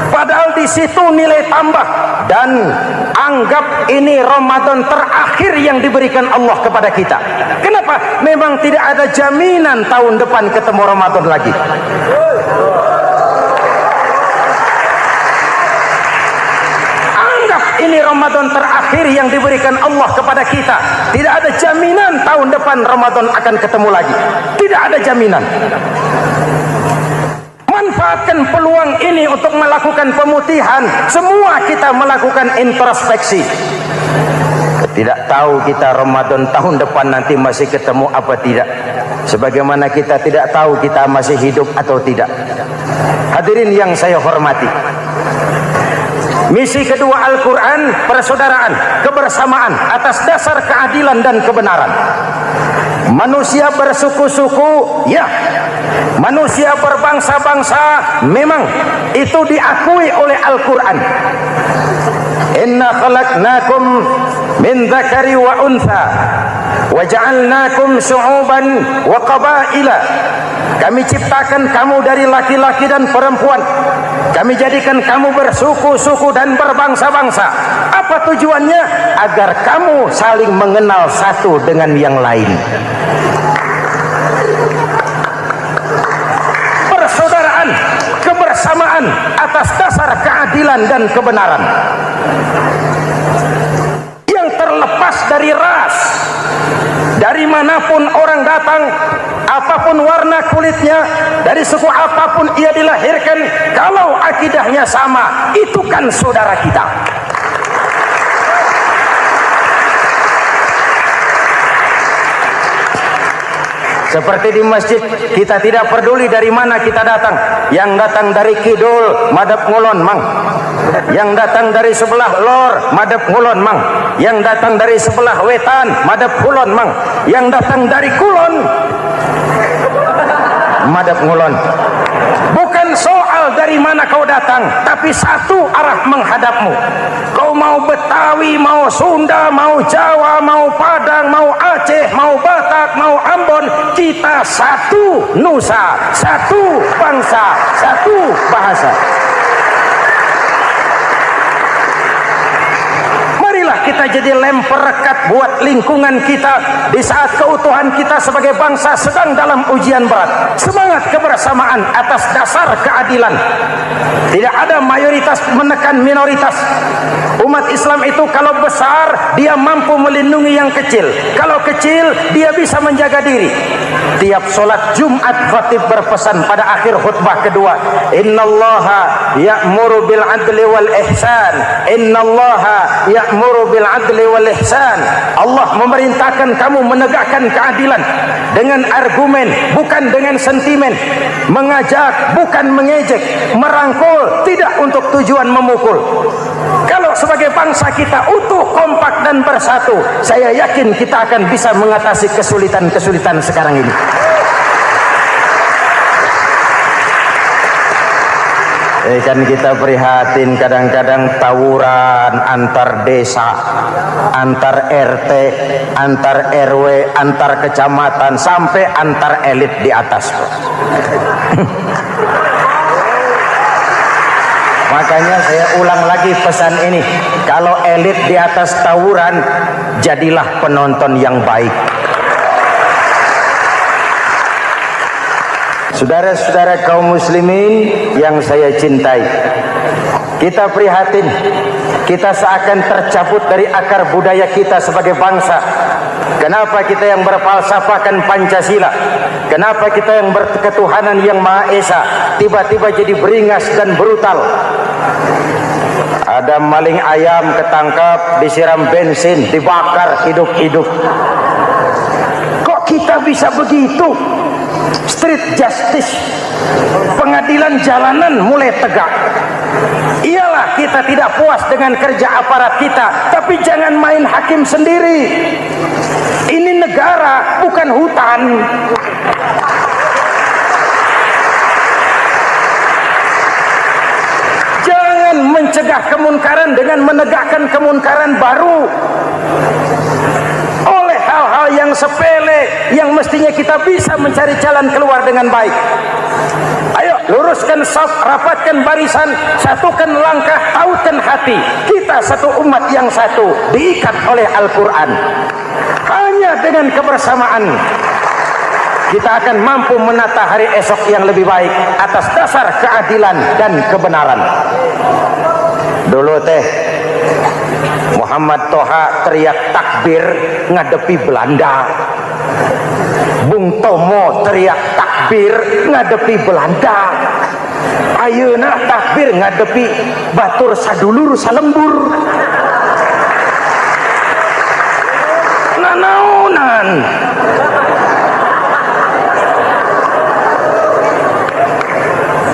Padahal di situ nilai tambah. Dan anggap ini Ramadan terakhir yang diberikan Allah kepada kita. Kenapa? Memang tidak ada jaminan tahun depan ketemu Ramadan lagi. Ini Ramadan terakhir yang diberikan Allah kepada kita. Tidak ada jaminan tahun depan Ramadan akan ketemu lagi. Tidak ada jaminan. Manfaatkan peluang ini untuk melakukan pemutihan. Semua kita melakukan introspeksi. Tidak tahu kita Ramadan tahun depan nanti masih ketemu apa tidak. Sebagaimana kita tidak tahu kita masih hidup atau tidak. Hadirin yang saya hormati, misi kedua Al-Quran, persaudaraan, kebersamaan atas dasar keadilan dan kebenaran. Manusia bersuku-suku, ya. Manusia berbangsa-bangsa, memang itu diakui oleh Al-Quran. Inna khalaqnakum min dzakari wa untha wa ja'alnakum syu'uban wa qabaila. Kami ciptakan kamu dari laki-laki dan perempuan. Kami jadikan kamu bersuku-suku dan berbangsa-bangsa. Apa tujuannya? Agar kamu saling mengenal satu dengan yang lain. Persaudaraan, kebersamaan atas dasar keadilan dan kebenaran. Yang terlepas dari ras. Dari manapun orang datang, apapun warna kulitnya, dari suku apapun ia dilahirkan, kalau akidahnya sama, itu kan saudara kita. Seperti di masjid, kita tidak peduli dari mana kita datang. Yang datang dari kidul, madhab ngulon mang. Yang datang dari sebelah lor, madhab ngulon mang. Yang datang dari sebelah wetan, madhab kulon mang. Yang datang dari kulon, madhab ngulon. Bukan soal dari mana kau datang, tapi satu arah menghadapmu. Kau mau Betawi, mau Sunda, mau Jawa, mau Padang, mau Aceh, mau Batak, mau Ambon, kita satu nusa, satu bangsa, satu bahasa. Kita jadi lem perekat buat lingkungan kita di saat keutuhan kita sebagai bangsa sedang dalam ujian berat. Semangat kebersamaan atas dasar keadilan. Tidak ada mayoritas menekan minoritas. Umat Islam itu kalau besar, dia mampu melindungi yang kecil. Kalau kecil, dia bisa menjaga diri. Tiap solat Jumat khatib berpesan pada akhir khutbah kedua, innallaha ya'muru bil adli wal ihsan, innallaha ya'muru bil adli wal ihsan. Allah memerintahkan kamu menegakkan keadilan dengan argumen, bukan dengan sentimen, mengajak, bukan mengejek, merangkul, tidak untuk tujuan memukul. Kalau sebagai bangsa kita utuh, kompak dan bersatu, saya yakin kita akan bisa mengatasi kesulitan-kesulitan sekarang ini. Kan kita prihatin kadang-kadang tawuran antar desa, antar RT, antar RW, antar kecamatan, sampai antar elit di atas. Makanya saya ulang lagi pesan ini, kalau elit di atas tawuran, jadilah penonton yang baik. Saudara-saudara kaum muslimin yang saya cintai, kita prihatin, kita seakan tercabut dari akar budaya kita sebagai bangsa. Kenapa kita yang berfalsafahkan Pancasila, kenapa kita yang berketuhanan yang Maha Esa tiba-tiba jadi beringas dan brutal? Ada maling ayam ketangkap, disiram bensin, dibakar hidup-hidup. Kok kita bisa begitu? Street justice, pengadilan jalanan mulai tegak. Iyalah kita tidak puas dengan kerja aparat kita, tapi jangan main hakim sendiri. Ini negara, bukan hutan. Jangan mencegah kemunkaran dengan menegakkan kemunkaran baru. Hal-hal yang sepele yang mestinya kita bisa mencari jalan keluar dengan baik. Ayo luruskan saf, rapatkan barisan, satukan langkah, tautkan hati. Kita satu umat yang satu, diikat oleh Al-Quran. Hanya dengan kebersamaan kita akan mampu menata hari esok yang lebih baik atas dasar keadilan dan kebenaran. Dulu Muhammad Toha teriak takbir ngadepi Belanda. Bung Tomo teriak takbir ngadepi Belanda. Ayeuna takbir ngadepi batur sadulur salembur. Nanaonan.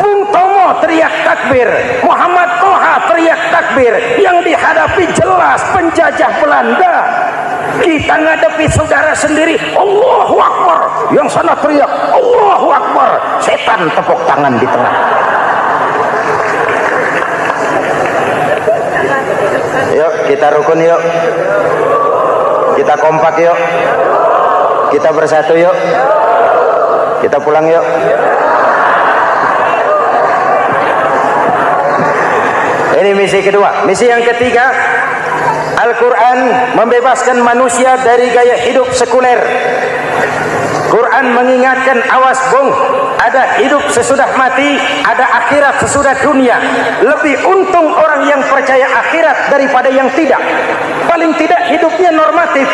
Bung Tomo teriak takbir, Muhammad Toha teriak takbir, yang dihadapi jelas penjajah Belanda. Kita ngadepi saudara sendiri, Allahu Akbar, yang sana teriak Allahu Akbar, setan tepuk tangan di tengah. Yuk kita rukun, yuk kita kompak, yuk kita bersatu, yuk kita pulang, yuk. Ini misi kedua. Misi yang ketiga, Al-Quran membebaskan manusia dari gaya hidup sekuler. Quran mengingatkan, awas bung, ada hidup sesudah mati, ada akhirat sesudah dunia. Lebih untung orang yang percaya akhirat daripada yang tidak. Paling tidak hidupnya normatif.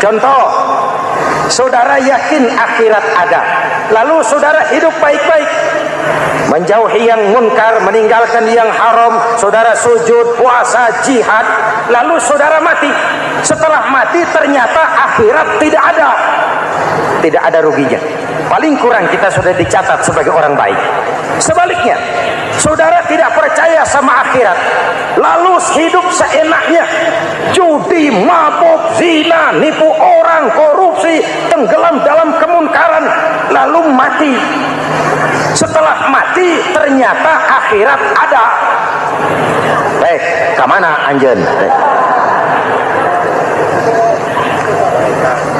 Contoh, saudara yakin akhirat ada, lalu saudara hidup baik-baik, menjauhi yang munkar, meninggalkan yang haram, saudara sujud, puasa, jihad, lalu saudara mati. Setelah mati ternyata akhirat tidak ada. Tidak ada ruginya. Paling kurang kita sudah dicatat sebagai orang baik. Sebaliknya, saudara tidak percaya sama akhirat, lalu hidup seenaknya, judi, mabuk, zina, nipu orang, korupsi, tenggelam dalam kemunkaran, lalu mati. Setelah mati ternyata akhirat ada. Kemana anjen?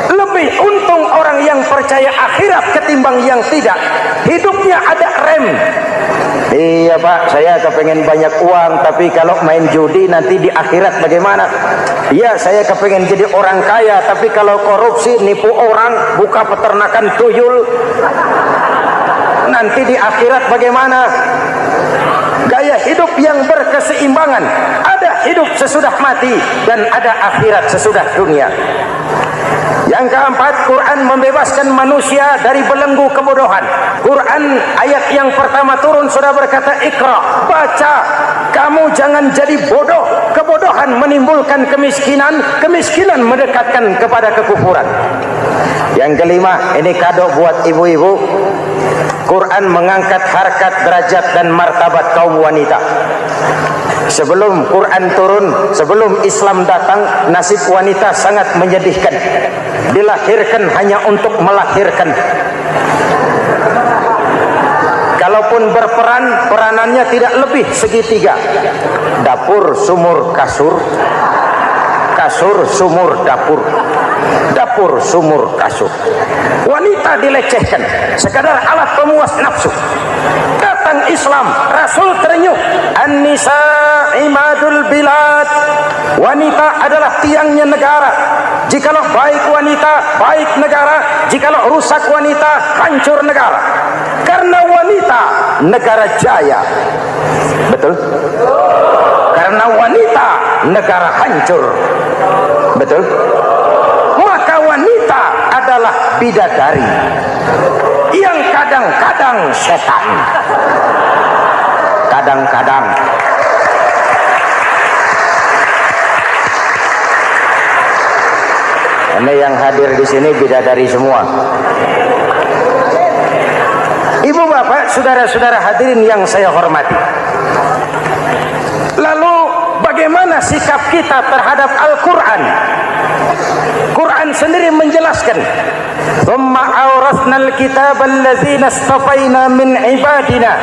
Lebih untung orang yang percaya akhirat ketimbang yang tidak. Hidupnya ada rem. Iya pak, saya kepengen banyak uang, tapi kalau main judi nanti di akhirat bagaimana? Iya, saya kepengen jadi orang kaya, tapi kalau korupsi, nipu orang, buka peternakan tuyul, nanti di akhirat bagaimana? Gaya hidup yang berkeseimbangan. Ada hidup sesudah mati dan ada akhirat sesudah dunia. Yang keempat, Quran membebaskan manusia dari belenggu kebodohan. Quran ayat yang pertama turun sudah berkata, Iqra, baca, kamu jangan jadi bodoh. Kebodohan menimbulkan kemiskinan, kemiskinan mendekatkan kepada kekufuran. Yang kelima, ini kado buat ibu-ibu. Quran mengangkat harkat, derajat dan martabat kaum wanita. Sebelum Quran turun, sebelum Islam datang, nasib wanita sangat menyedihkan. Dilahirkan hanya untuk melahirkan. Kalaupun berperan, peranannya tidak lebih segitiga. Dapur, sumur, kasur. Kasur, sumur, dapur. Dapur, sumur, kasur. Wanita dilecehkan, sekadar alat pemuas nafsu. Datang Islam, Rasul terenyuh, An-nisa imadul bilad. Wanita adalah tiangnya negara. Jikalau baik wanita, baik negara. Jikalau rusak wanita, hancur negara. Karena wanita, negara jaya. Betul? Karena wanita, negara hancur. Betul? Maka wanita adalah bidadari yang kadang-kadang setan. Kadang-kadang. Ini yang hadir di sini bidadari semua. Ibu bapak, saudara-saudara hadirin yang saya hormati. Lalu bagaimana sikap kita terhadap Al-Quran? Quran sendiri menjelaskan, "Tsumma awrasnal kitaba allazina istafaina min ibadina."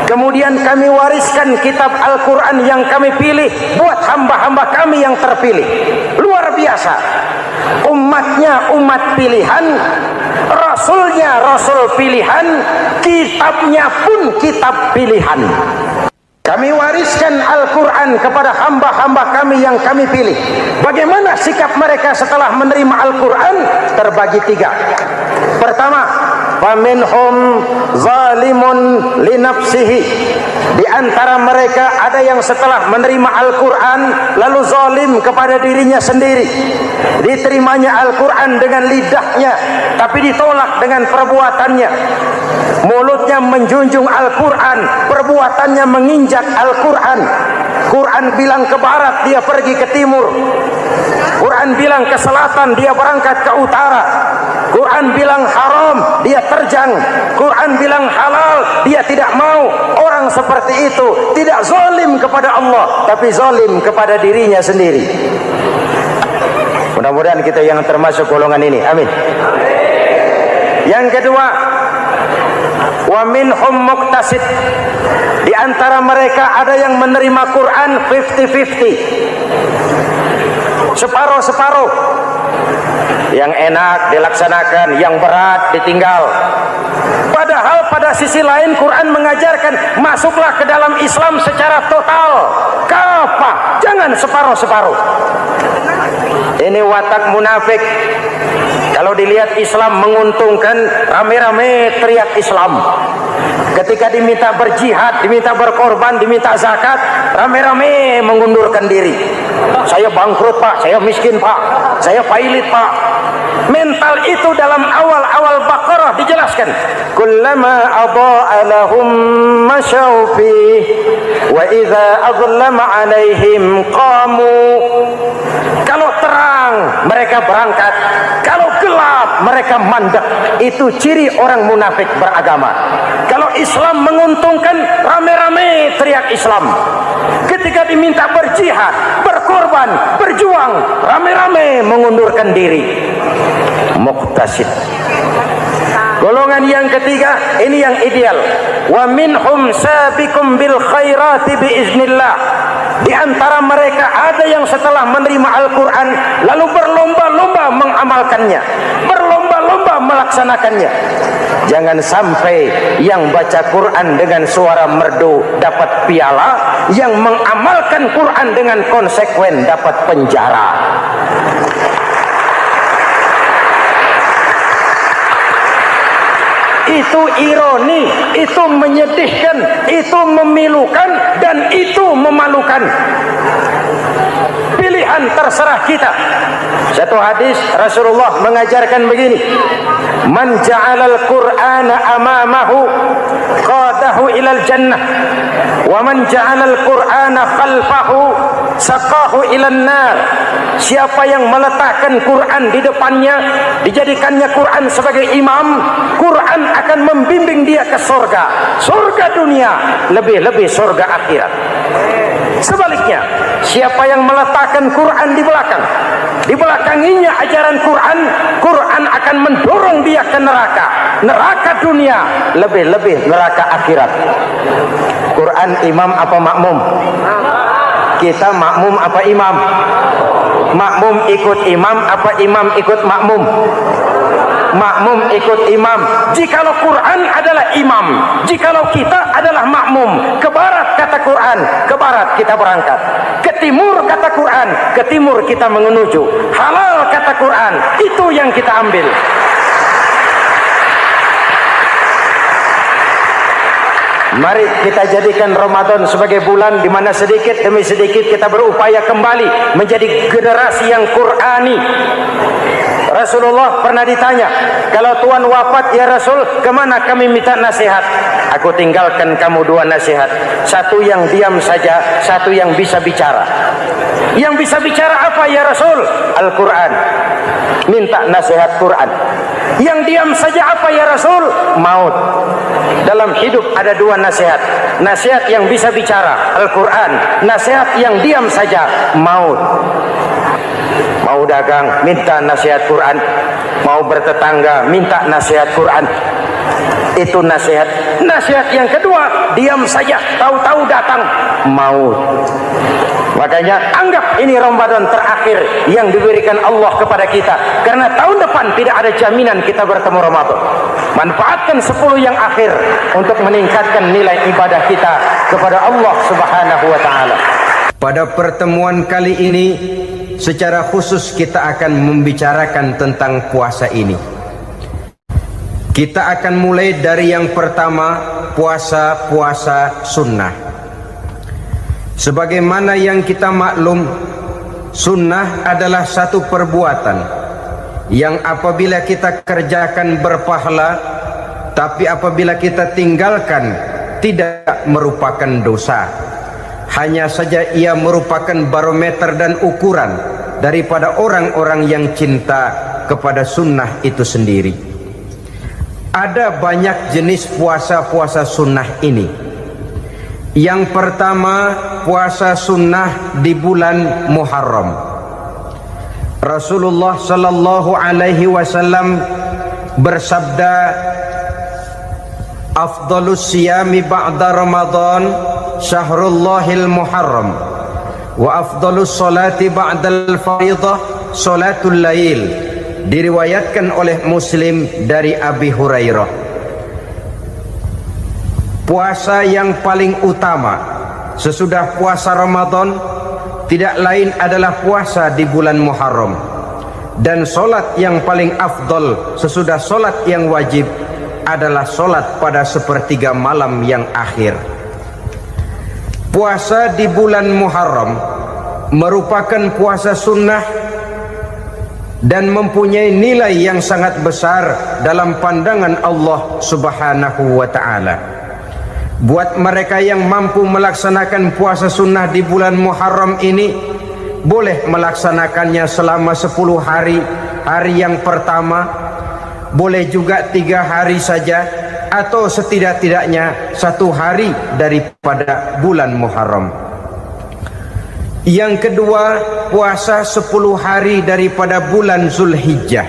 Kemudian kami wariskan kitab Al-Quran yang kami pilih buat hamba-hamba kami yang terpilih. Luar biasa. Umatnya umat pilihan, Rasulnya Rasul pilihan, kitabnya pun kitab pilihan. Kami wariskan Al-Quran kepada hamba-hamba kami yang kami pilih. Bagaimana sikap mereka setelah menerima Al-Quran? Terbagi tiga. Pertama, faminhum zalimun linafsihi. Di antara mereka ada yang setelah menerima Al-Quran lalu zalim kepada dirinya sendiri. Diterimanya Al-Quran dengan lidahnya, tapi ditolak dengan perbuatannya. Mulutnya menjunjung Al-Quran, perbuatannya menginjak Al-Quran. Quran bilang ke barat, dia pergi ke timur. Quran bilang ke selatan, dia berangkat ke utara. Quran bilang haram, dia terjang. Quran bilang halal, dia tidak mau. Orang seperti itu tidak zalim kepada Allah, tapi zalim kepada dirinya sendiri. Mudah-mudahan kita yang termasuk golongan ini. Amin. Yang kedua, wa minhum muqtasid. Di antara mereka ada yang menerima Quran 50-50. Separuh-separuh. Yang enak dilaksanakan, yang berat ditinggal. Padahal pada sisi lain Quran mengajarkan masuklah ke dalam Islam secara total, kafah, jangan separuh-separuh. Ini watak munafik. Kalau dilihat Islam menguntungkan, rame-rame teriak Islam. Ketika diminta berjihad, diminta berkorban, diminta zakat, rame-rame mengundurkan diri. Saya bangkrut pak, saya miskin pak, saya pailit pak. Mental itu dalam awal-awal Baqarah dijelaskan. Kullama adha'a lahum masyaw fih wa idza adlama 'alaihim qamu. Kalau terang mereka berangkat, kalau gelap mereka mandek. Itu ciri orang munafik beragama. Kalau Islam menguntungkan, rame-rame teriak Islam. Ketika diminta berjihad, berkorban, berjuang, rame-rame mengundurkan diri. Muqtasid. Golongan yang ketiga, ini yang ideal. Wa minhum sabiqum bil khairati biiznillah. Di antara mereka ada yang setelah menerima Al-Quran lalu berlomba-lomba mengamalkannya, berlomba-lomba melaksanakannya. Jangan sampai yang baca Quran dengan suara merdu dapat piala, yang mengamalkan Quran dengan konsekuen dapat penjara. Itu ironi, itu menyedihkan, itu memilukan, dan itu memalukan. Pilihan terserah kita. Satu hadis Rasulullah mengajarkan begini: Man ja'alal Qur'ana amamahu qadahu ilal jannah, wa man ja'alal Qur'ana khalfahu saqahu ilan nar. Siapa yang meletakkan Quran di depannya, dijadikannya Quran sebagai imam, Quran akan membimbing dia ke surga, surga dunia, lebih-lebih surga akhirat. Sebaliknya, siapa yang meletakkan Quran di belakang, dibelakanginya ajaran Quran, Quran akan mendorong dia ke neraka, neraka dunia, lebih-lebih neraka akhirat. Quran imam apa makmum? Kita makmum apa imam? Makmum ikut imam apa imam ikut makmum? Makmum ikut imam. Jikalau Quran adalah imam, jikalau kita adalah makmum. Ke barat kata Quran, ke barat kita berangkat. Ke timur kata Quran, ke timur kita menuju. Halal kata Quran, itu yang kita ambil. Mari kita jadikan Ramadan sebagai bulan di mana sedikit demi sedikit kita berupaya kembali menjadi generasi yang Qurani. Rasulullah pernah ditanya, kalau Tuhan wafat ya Rasul, kemana kami minta nasihat? Aku tinggalkan kamu dua nasihat. Satu yang diam saja, satu yang bisa bicara. Yang bisa bicara apa ya Rasul? Al-Quran. Minta nasihat Quran. Yang diam saja apa ya Rasul? Maut. Dalam hidup ada dua nasihat. Nasihat yang bisa bicara, Al-Quran. Nasihat yang diam saja, maut. Mau dagang, minta nasihat Quran. Mau bertetangga, minta nasihat Quran. Itu nasihat. Nasihat yang kedua, diam saja, tahu-tahu datang maut. Makanya anggap ini Ramadan terakhir yang diberikan Allah kepada kita, karena tahun depan tidak ada jaminan kita bertemu Ramadan. Manfaatkan 10 yang akhir untuk meningkatkan nilai ibadah kita kepada Allah Subhanahu wa taala. Pada pertemuan kali ini secara khusus kita akan membicarakan tentang puasa ini. Kita akan mulai dari yang pertama, puasa sunnah. Sebagaimana yang kita maklum, sunnah adalah satu perbuatan yang apabila kita kerjakan berpahala, tapi apabila kita tinggalkan tidak merupakan dosa. Hanya saja ia merupakan barometer dan ukuran daripada orang-orang yang cinta kepada sunnah itu sendiri. Ada banyak jenis puasa-puasa sunnah ini. Yang pertama, puasa sunnah di bulan Muharram. Rasulullah sallallahu alaihi wasallam bersabda, "Afdhalus siyami ba'da Ramadan syahrullahil Muharram, wa afdhalus salati ba'dal fardhah salatul lail." Diriwayatkan oleh Muslim dari Abi Hurairah. puasa yang paling utama sesudah puasa Ramadan tidak lain adalah puasa di bulan Muharram, dan solat yang paling afdol sesudah solat yang wajib adalah solat pada sepertiga malam yang akhir. Puasa di bulan Muharram merupakan puasa sunnah dan mempunyai nilai yang sangat besar dalam pandangan Allah Subhanahu wa ta'ala. Buat mereka yang mampu melaksanakan puasa sunnah di bulan Muharram ini, boleh melaksanakannya selama 10 hari. Hari yang pertama boleh juga 3 hari saja, atau setidak-tidaknya 1 hari daripada bulan Muharram. Yang kedua, puasa 10 hari daripada bulan Zulhijjah.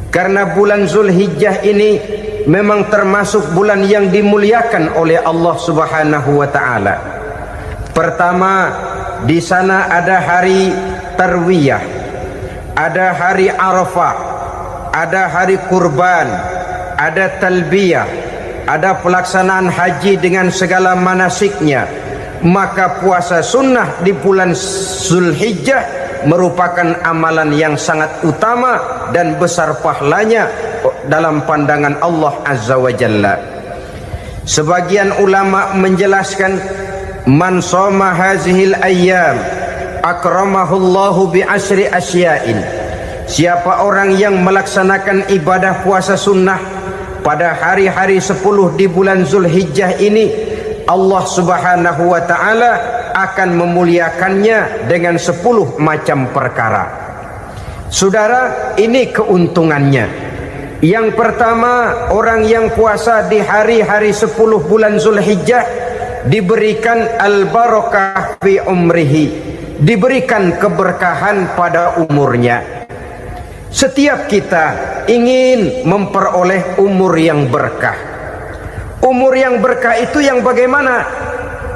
Karena bulan Zulhijjah ini memang termasuk bulan yang dimuliakan oleh Allah Subhanahu wa ta'ala. Pertama, di sana ada hari Tarwiyah, ada hari Arafah, ada hari kurban, ada talbiyah, ada pelaksanaan haji dengan segala manasiknya. Maka puasa sunnah di bulan Zulhijjah merupakan amalan yang sangat utama dan besar pahalanya dalam pandangan Allah Azza wa Jalla. Sebagian ulama menjelaskan, man shoma hazihil ayyam akramahullahu bi asyri asya'in. Siapa orang yang melaksanakan ibadah puasa sunnah pada hari-hari 10 di bulan Zulhijjah ini, Allah Subhanahu wa ta'ala akan memuliakannya dengan 10 macam perkara. Saudara, ini keuntungannya. Yang pertama, orang yang puasa di hari-hari 10 bulan Zulhijjah diberikan al-barakah fi umrihi, diberikan keberkahan pada umurnya. Setiap kita ingin memperoleh umur yang berkah. Umur yang berkah itu yang bagaimana?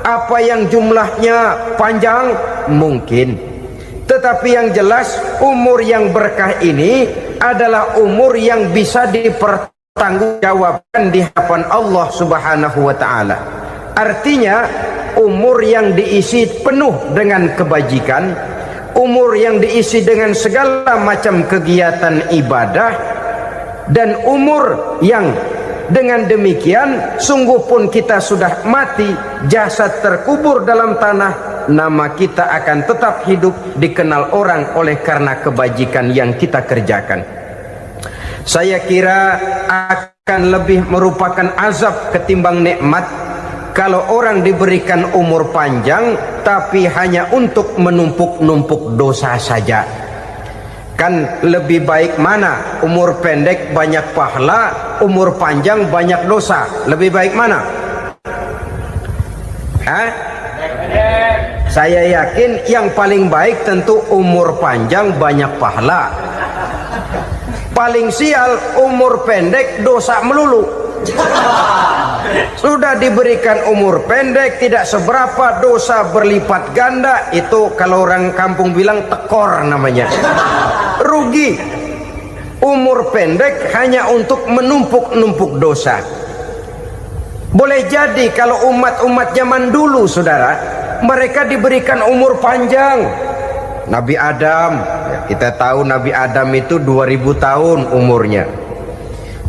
Apa yang jumlahnya panjang? Mungkin. Tetapi yang jelas, umur yang berkah ini adalah umur yang bisa dipertanggungjawabkan di hadapan Allah Subhanahu wa ta'ala. Artinya, umur yang diisi penuh dengan kebajikan, umur yang diisi dengan segala macam kegiatan ibadah, dan umur yang dengan demikian sungguh pun kita sudah mati, jasad terkubur dalam tanah, nama kita akan tetap hidup, dikenal orang oleh karena kebajikan yang kita kerjakan. Saya kira akan lebih merupakan azab ketimbang nikmat kalau orang diberikan umur panjang tapi hanya untuk menumpuk-numpuk dosa saja. Kan lebih baik mana? Umur pendek banyak pahala, umur panjang banyak dosa. Lebih baik mana? Hah? Saya yakin yang paling baik tentu umur panjang banyak pahala. Paling sial umur pendek dosa melulu. Sudah diberikan umur pendek tidak seberapa, dosa berlipat ganda. Itu kalau orang kampung bilang tekor namanya. Rugi. Umur pendek hanya untuk menumpuk-numpuk dosa. Boleh jadi kalau umat-umat zaman dulu, saudara, mereka diberikan umur panjang. Nabi Adam, kita tahu Nabi Adam itu 2000 tahun umurnya.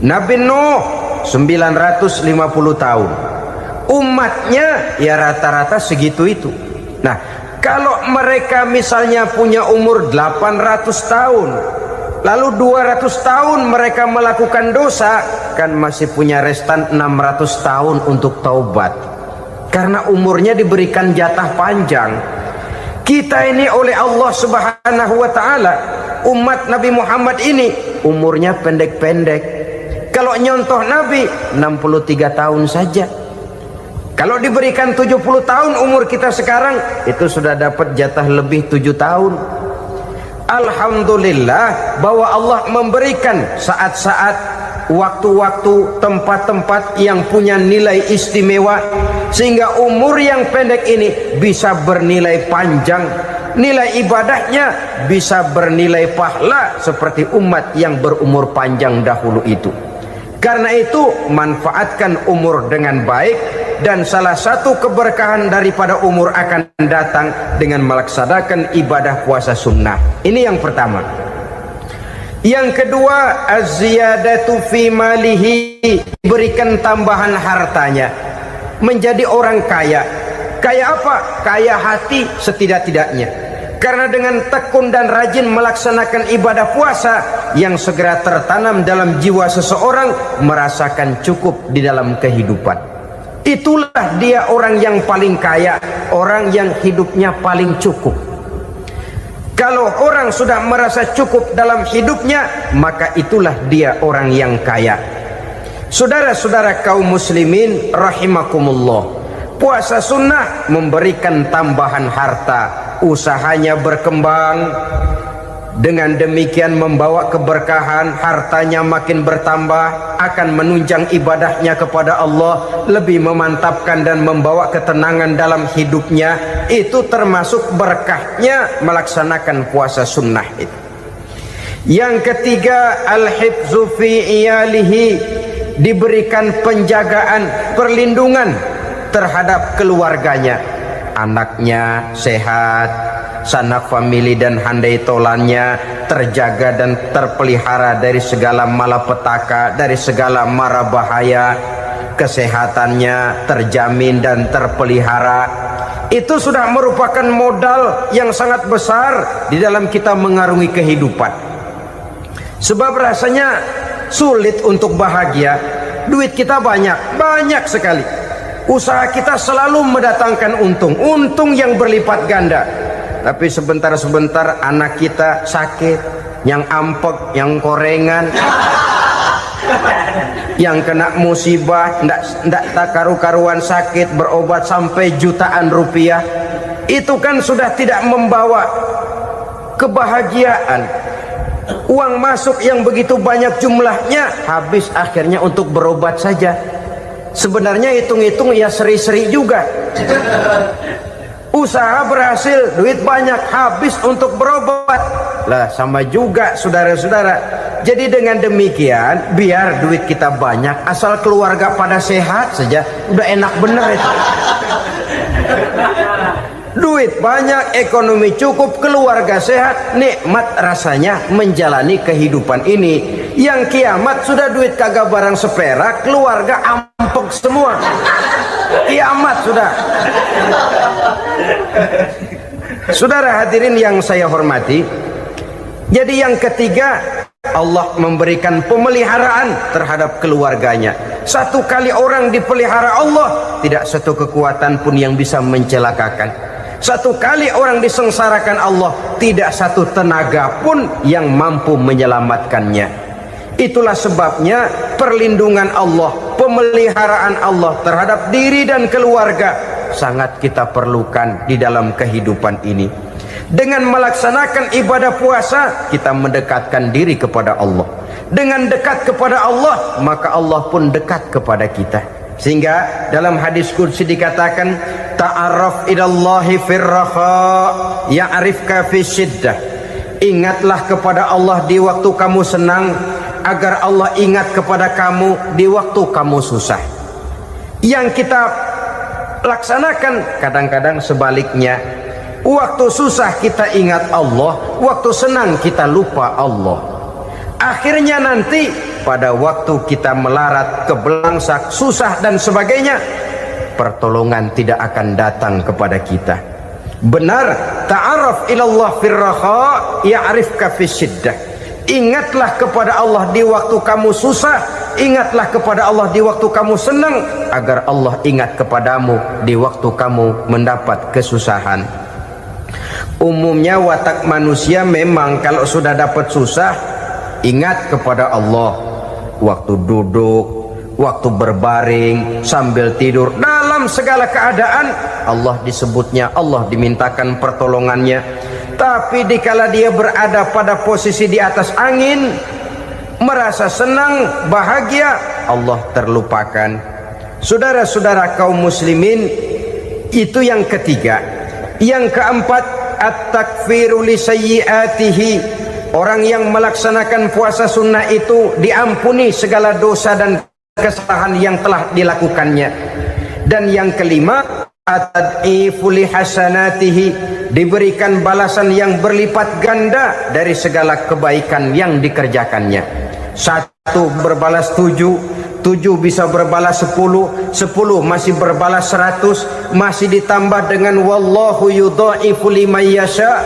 Nabi Nuh 950 tahun. Umatnya ya rata-rata segitu itu. Nah, kalau mereka misalnya punya umur 800 tahun, lalu 200 tahun mereka melakukan dosa, kan masih punya restan 600 tahun untuk taubat. Karena umurnya diberikan jatah panjang. Kita ini oleh Allah Subhanahu wa ta'ala, umat Nabi Muhammad ini umurnya pendek-pendek. Kalau nyontoh Nabi 63 tahun saja. Kalau diberikan 70 tahun umur kita sekarang, itu sudah dapat jatah lebih 7 tahun. Alhamdulillah bahwa Allah memberikan saat-saat, waktu-waktu, tempat-tempat yang punya nilai istimewa, sehingga umur yang pendek ini bisa bernilai panjang, nilai ibadahnya bisa bernilai pahala seperti umat yang berumur panjang dahulu itu. Karena itu manfaatkan umur dengan baik, dan salah satu keberkahan daripada umur akan datang dengan melaksanakan ibadah puasa sunnah. Ini yang pertama. Yang kedua, az-ziyadatu fi malihi, berikan tambahan hartanya, menjadi orang kaya. Kaya apa? Kaya hati setidak-tidaknya. Karena dengan tekun dan rajin melaksanakan ibadah puasa yang segera tertanam dalam jiwa seseorang, merasakan cukup di dalam kehidupan. Itulah dia orang yang paling kaya, orang yang hidupnya paling cukup. Kalau orang sudah merasa cukup dalam hidupnya, maka itulah dia orang yang kaya. Saudara-saudara kaum muslimin rahimakumullah, puasa sunnah memberikan tambahan harta, usahanya berkembang, dengan demikian membawa keberkahan, hartanya makin bertambah, akan menunjang ibadahnya kepada Allah, lebih memantapkan dan membawa ketenangan dalam hidupnya. Itu termasuk berkahnya melaksanakan puasa sunnah itu. Yang ketiga, al-hifzu fi iyalihi, diberikan penjagaan, perlindungan terhadap keluarganya, anaknya sehat, sanak famili dan handai tolannya terjaga dan terpelihara dari segala malapetaka, dari segala mara bahaya, kesehatannya terjamin dan terpelihara. Itu sudah merupakan modal yang sangat besar di dalam kita mengarungi kehidupan. Sebab rasanya sulit untuk bahagia, duit kita banyak sekali, usaha kita selalu mendatangkan untung yang berlipat ganda. Tapi sebentar-sebentar anak kita sakit, yang ampek, yang korengan, yang kena musibah, ndak tak karu-karuan sakit, berobat sampai jutaan rupiah. Itu kan sudah tidak membawa kebahagiaan. Uang masuk yang begitu banyak jumlahnya, habis akhirnya untuk berobat saja. Sebenarnya hitung-hitung ya seri-seri juga. Usaha berhasil, duit banyak, habis untuk berobat. Lah sama juga saudara-saudara. Jadi dengan demikian, biar duit kita banyak, asal keluarga pada sehat saja, udah enak bener itu. Duit banyak, ekonomi cukup, keluarga sehat, nikmat rasanya menjalani kehidupan ini. Yang kiamat sudah duit kagak barang seperak, keluarga ampek semua. Kiamat sudah. Saudara hadirin yang saya hormati, jadi yang ketiga, Allah memberikan pemeliharaan terhadap keluarganya. Satu kali orang dipelihara Allah, tidak satu kekuatan pun yang bisa mencelakakan. Satu kali orang disengsarakan Allah, tidak satu tenaga pun yang mampu menyelamatkannya. Itulah sebabnya perlindungan Allah, pemeliharaan Allah terhadap diri dan keluarga sangat kita perlukan di dalam kehidupan ini. Dengan melaksanakan ibadah puasa, kita mendekatkan diri kepada Allah. Dengan dekat kepada Allah, maka Allah pun dekat kepada kita. Sehingga dalam hadis qudsi dikatakan, ta'arraf ilallahi firraha ya'rifka fi syiddah. Ingatlah kepada Allah di waktu kamu senang, agar Allah ingat kepada kamu di waktu kamu susah. Yang kita laksanakan kadang-kadang sebaliknya. Waktu susah kita ingat Allah, waktu senang kita lupa Allah. Akhirnya nanti pada waktu kita melarat, kebelangsak, susah dan sebagainya, pertolongan tidak akan datang kepada kita. Benar, ta'arraf ilallah firraha ya'rifka fi syiddah. Ingatlah kepada Allah di waktu kamu susah, ingatlah kepada Allah di waktu kamu senang, agar Allah ingat kepadamu di waktu kamu mendapat kesusahan. Umumnya watak manusia memang kalau sudah dapat susah, ingat kepada Allah. Waktu duduk, waktu berbaring, sambil tidur, dalam segala keadaan Allah disebutnya, Allah dimintakan pertolongannya. Tapi dikala dia berada pada posisi di atas angin, merasa senang, bahagia, Allah terlupakan. Saudara-saudara kaum muslimin, itu yang ketiga. Yang keempat, at-takfiru li sayyiatihi, orang yang melaksanakan puasa sunnah itu diampuni segala dosa dan kesalahan yang telah dilakukannya. Dan yang kelima, atad'ifu li hasanatihi, diberikan balasan yang berlipat ganda dari segala kebaikan yang dikerjakannya. 1 berbalas 7, 7 bisa berbalas 10, 10 masih berbalas 100, masih ditambah dengan wallahu yudha'ifu liman yasha.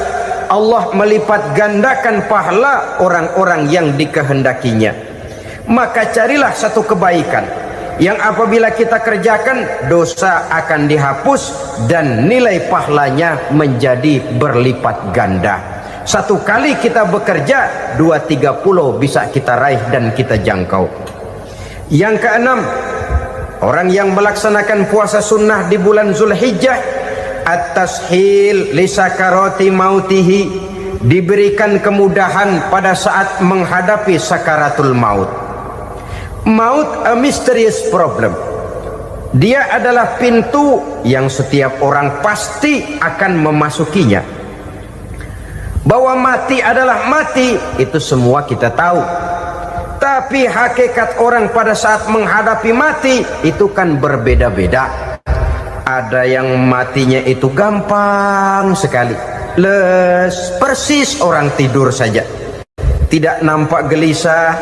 Allah melipat gandakan pahala orang-orang yang dikehendakinya. Maka carilah satu kebaikan yang apabila kita kerjakan, dosa akan dihapus dan nilai pahalanya menjadi berlipat ganda. 1 kali kita bekerja, 2-3 bisa kita raih dan kita jangkau. Yang keenam, orang yang melaksanakan puasa sunnah di bulan Zulhijjah, at-tashil li sakarati mautihi, diberikan kemudahan pada saat menghadapi sakaratul maut. Maut a mysterious problem. Dia adalah pintu yang setiap orang pasti akan memasukinya. Bahwa mati adalah mati, itu semua kita tahu. Tapi hakikat orang pada saat menghadapi mati itu kan berbeda-beda. Ada yang matinya itu gampang sekali, persis orang tidur saja, tidak nampak gelisah,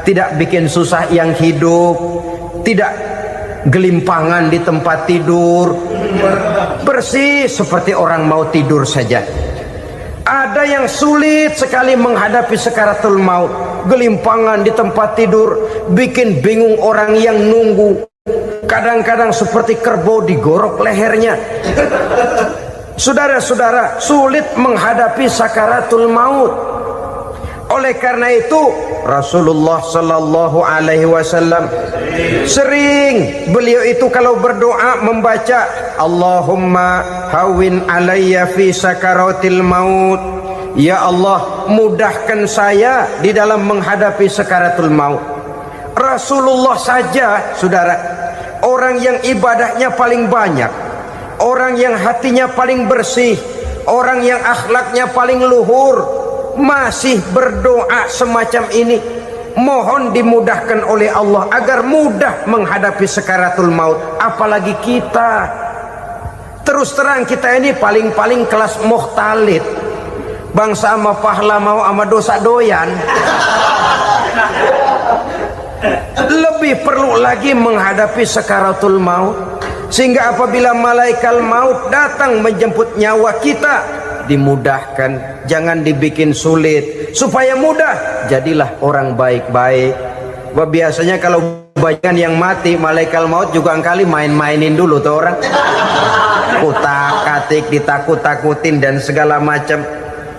tidak bikin susah yang hidup, tidak gelimpangan di tempat tidur, persis seperti orang mau tidur saja. Ada yang sulit sekali menghadapi sakaratul maut, gelimpangan di tempat tidur, bikin bingung orang yang nunggu, kadang-kadang seperti kerbau digorok lehernya. Saudara-saudara, sulit menghadapi sakaratul maut. Oleh karena itu Rasulullah sallallahu alaihi wasallam sering beliau itu kalau berdoa membaca Allahumma hawin alayya fi sakaratil maut. Ya Allah, mudahkan saya di dalam menghadapi sakaratul maut. Rasulullah saja, saudara, orang yang ibadahnya paling banyak, orang yang hatinya paling bersih, orang yang akhlaknya paling luhur, masih berdoa semacam ini. Mohon dimudahkan oleh Allah agar mudah menghadapi sakaratul maut. Apalagi kita, terus terang kita ini paling-paling kelas muhtalid, bangsa sama pahala mau sama dosa doyan. Lebih perlu lagi menghadapi sakaratul maut, sehingga apabila malaikat maut datang menjemput nyawa kita, dimudahkan, jangan dibikin sulit, supaya mudah. Jadilah orang baik-baik. Biasanya kalau banyak yang mati, malaikat maut juga kali main-mainin dulu tuh orang, kutak-katik, ditakut-takutin dan segala macam.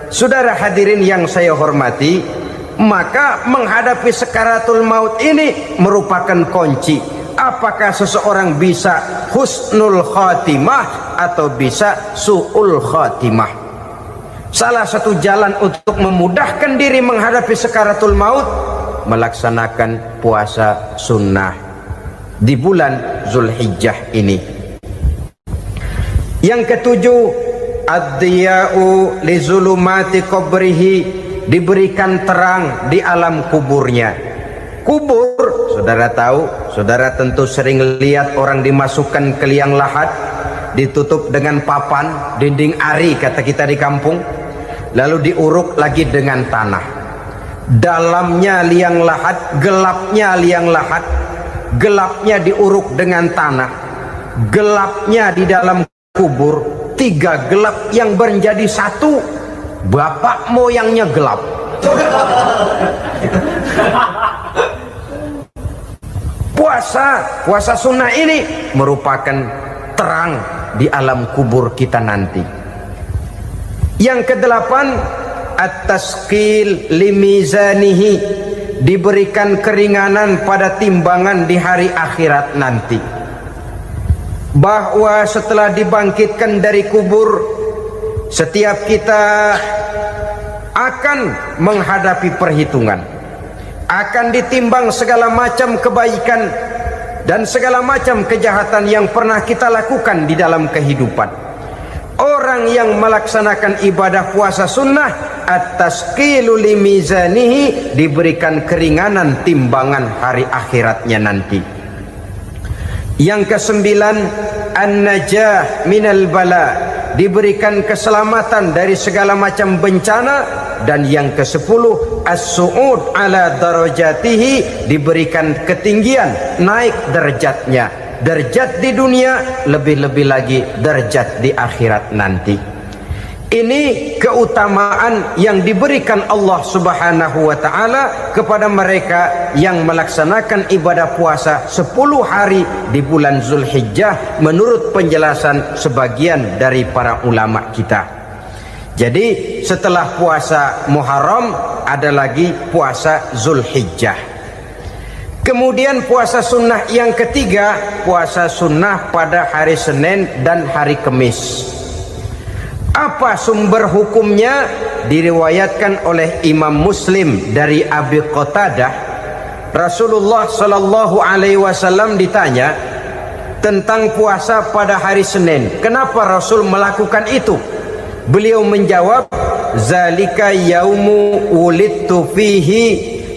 Saudara hadirin yang saya hormati, maka menghadapi sakaratul maut ini merupakan kunci. Apakah seseorang bisa husnul khatimah atau bisa su'ul khatimah? Salah satu jalan untuk memudahkan diri menghadapi sakaratul maut, melaksanakan puasa sunnah di bulan Zulhijjah ini. Yang ketujuh, ad-diya'u li zulumati qabrihi, diberikan terang di alam kuburnya. Kubur, saudara tahu, saudara tentu sering lihat orang dimasukkan ke liang lahat, ditutup dengan papan, dinding ari kata kita di kampung, lalu diuruk lagi dengan tanah. Dalamnya liang lahat, gelapnya liang lahat, gelapnya diuruk dengan tanah, gelapnya di dalam kubur, 3 gelap yang menjadi satu. Bapak moyangnya gelap. Puasa sunnah ini merupakan terang di alam kubur kita nanti. Yang kedelapan, at-tasqil limizanihi, diberikan keringanan pada timbangan di hari akhirat nanti. Bahwa setelah dibangkitkan dari kubur, setiap kita akan menghadapi perhitungan, akan ditimbang segala macam kebaikan dan segala macam kejahatan yang pernah kita lakukan di dalam kehidupan. Orang yang melaksanakan ibadah puasa sunnah at-tasqilu limizanihi, diberikan keringanan timbangan hari akhiratnya nanti. Yang kesembilan, an-najah minal bala, diberikan keselamatan dari segala macam bencana. Dan yang ke-10, as-su'ud ala darajatihi, diberikan ketinggian, naik derajatnya, derajat di dunia, lebih-lebih lagi derajat di akhirat nanti. Ini keutamaan yang diberikan Allah Subhanahu wa ta'ala kepada mereka yang melaksanakan ibadah puasa 10 hari di bulan Zulhijjah menurut penjelasan sebagian dari para ulama kita. Jadi setelah puasa Muharram ada lagi puasa Zulhijjah. Kemudian puasa sunnah yang ketiga, puasa sunnah pada hari Senin dan hari Kamis. Apa sumber hukumnya? Diriwayatkan oleh Imam Muslim dari Abi Qatadah, Rasulullah sallallahu alaihi wasallam ditanya tentang puasa pada hari Senin. Kenapa Rasul melakukan itu? Beliau menjawab, zalika yaumu wulidtu fihi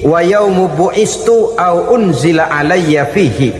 wa yaumu bu'istu au unzila alayya fihi.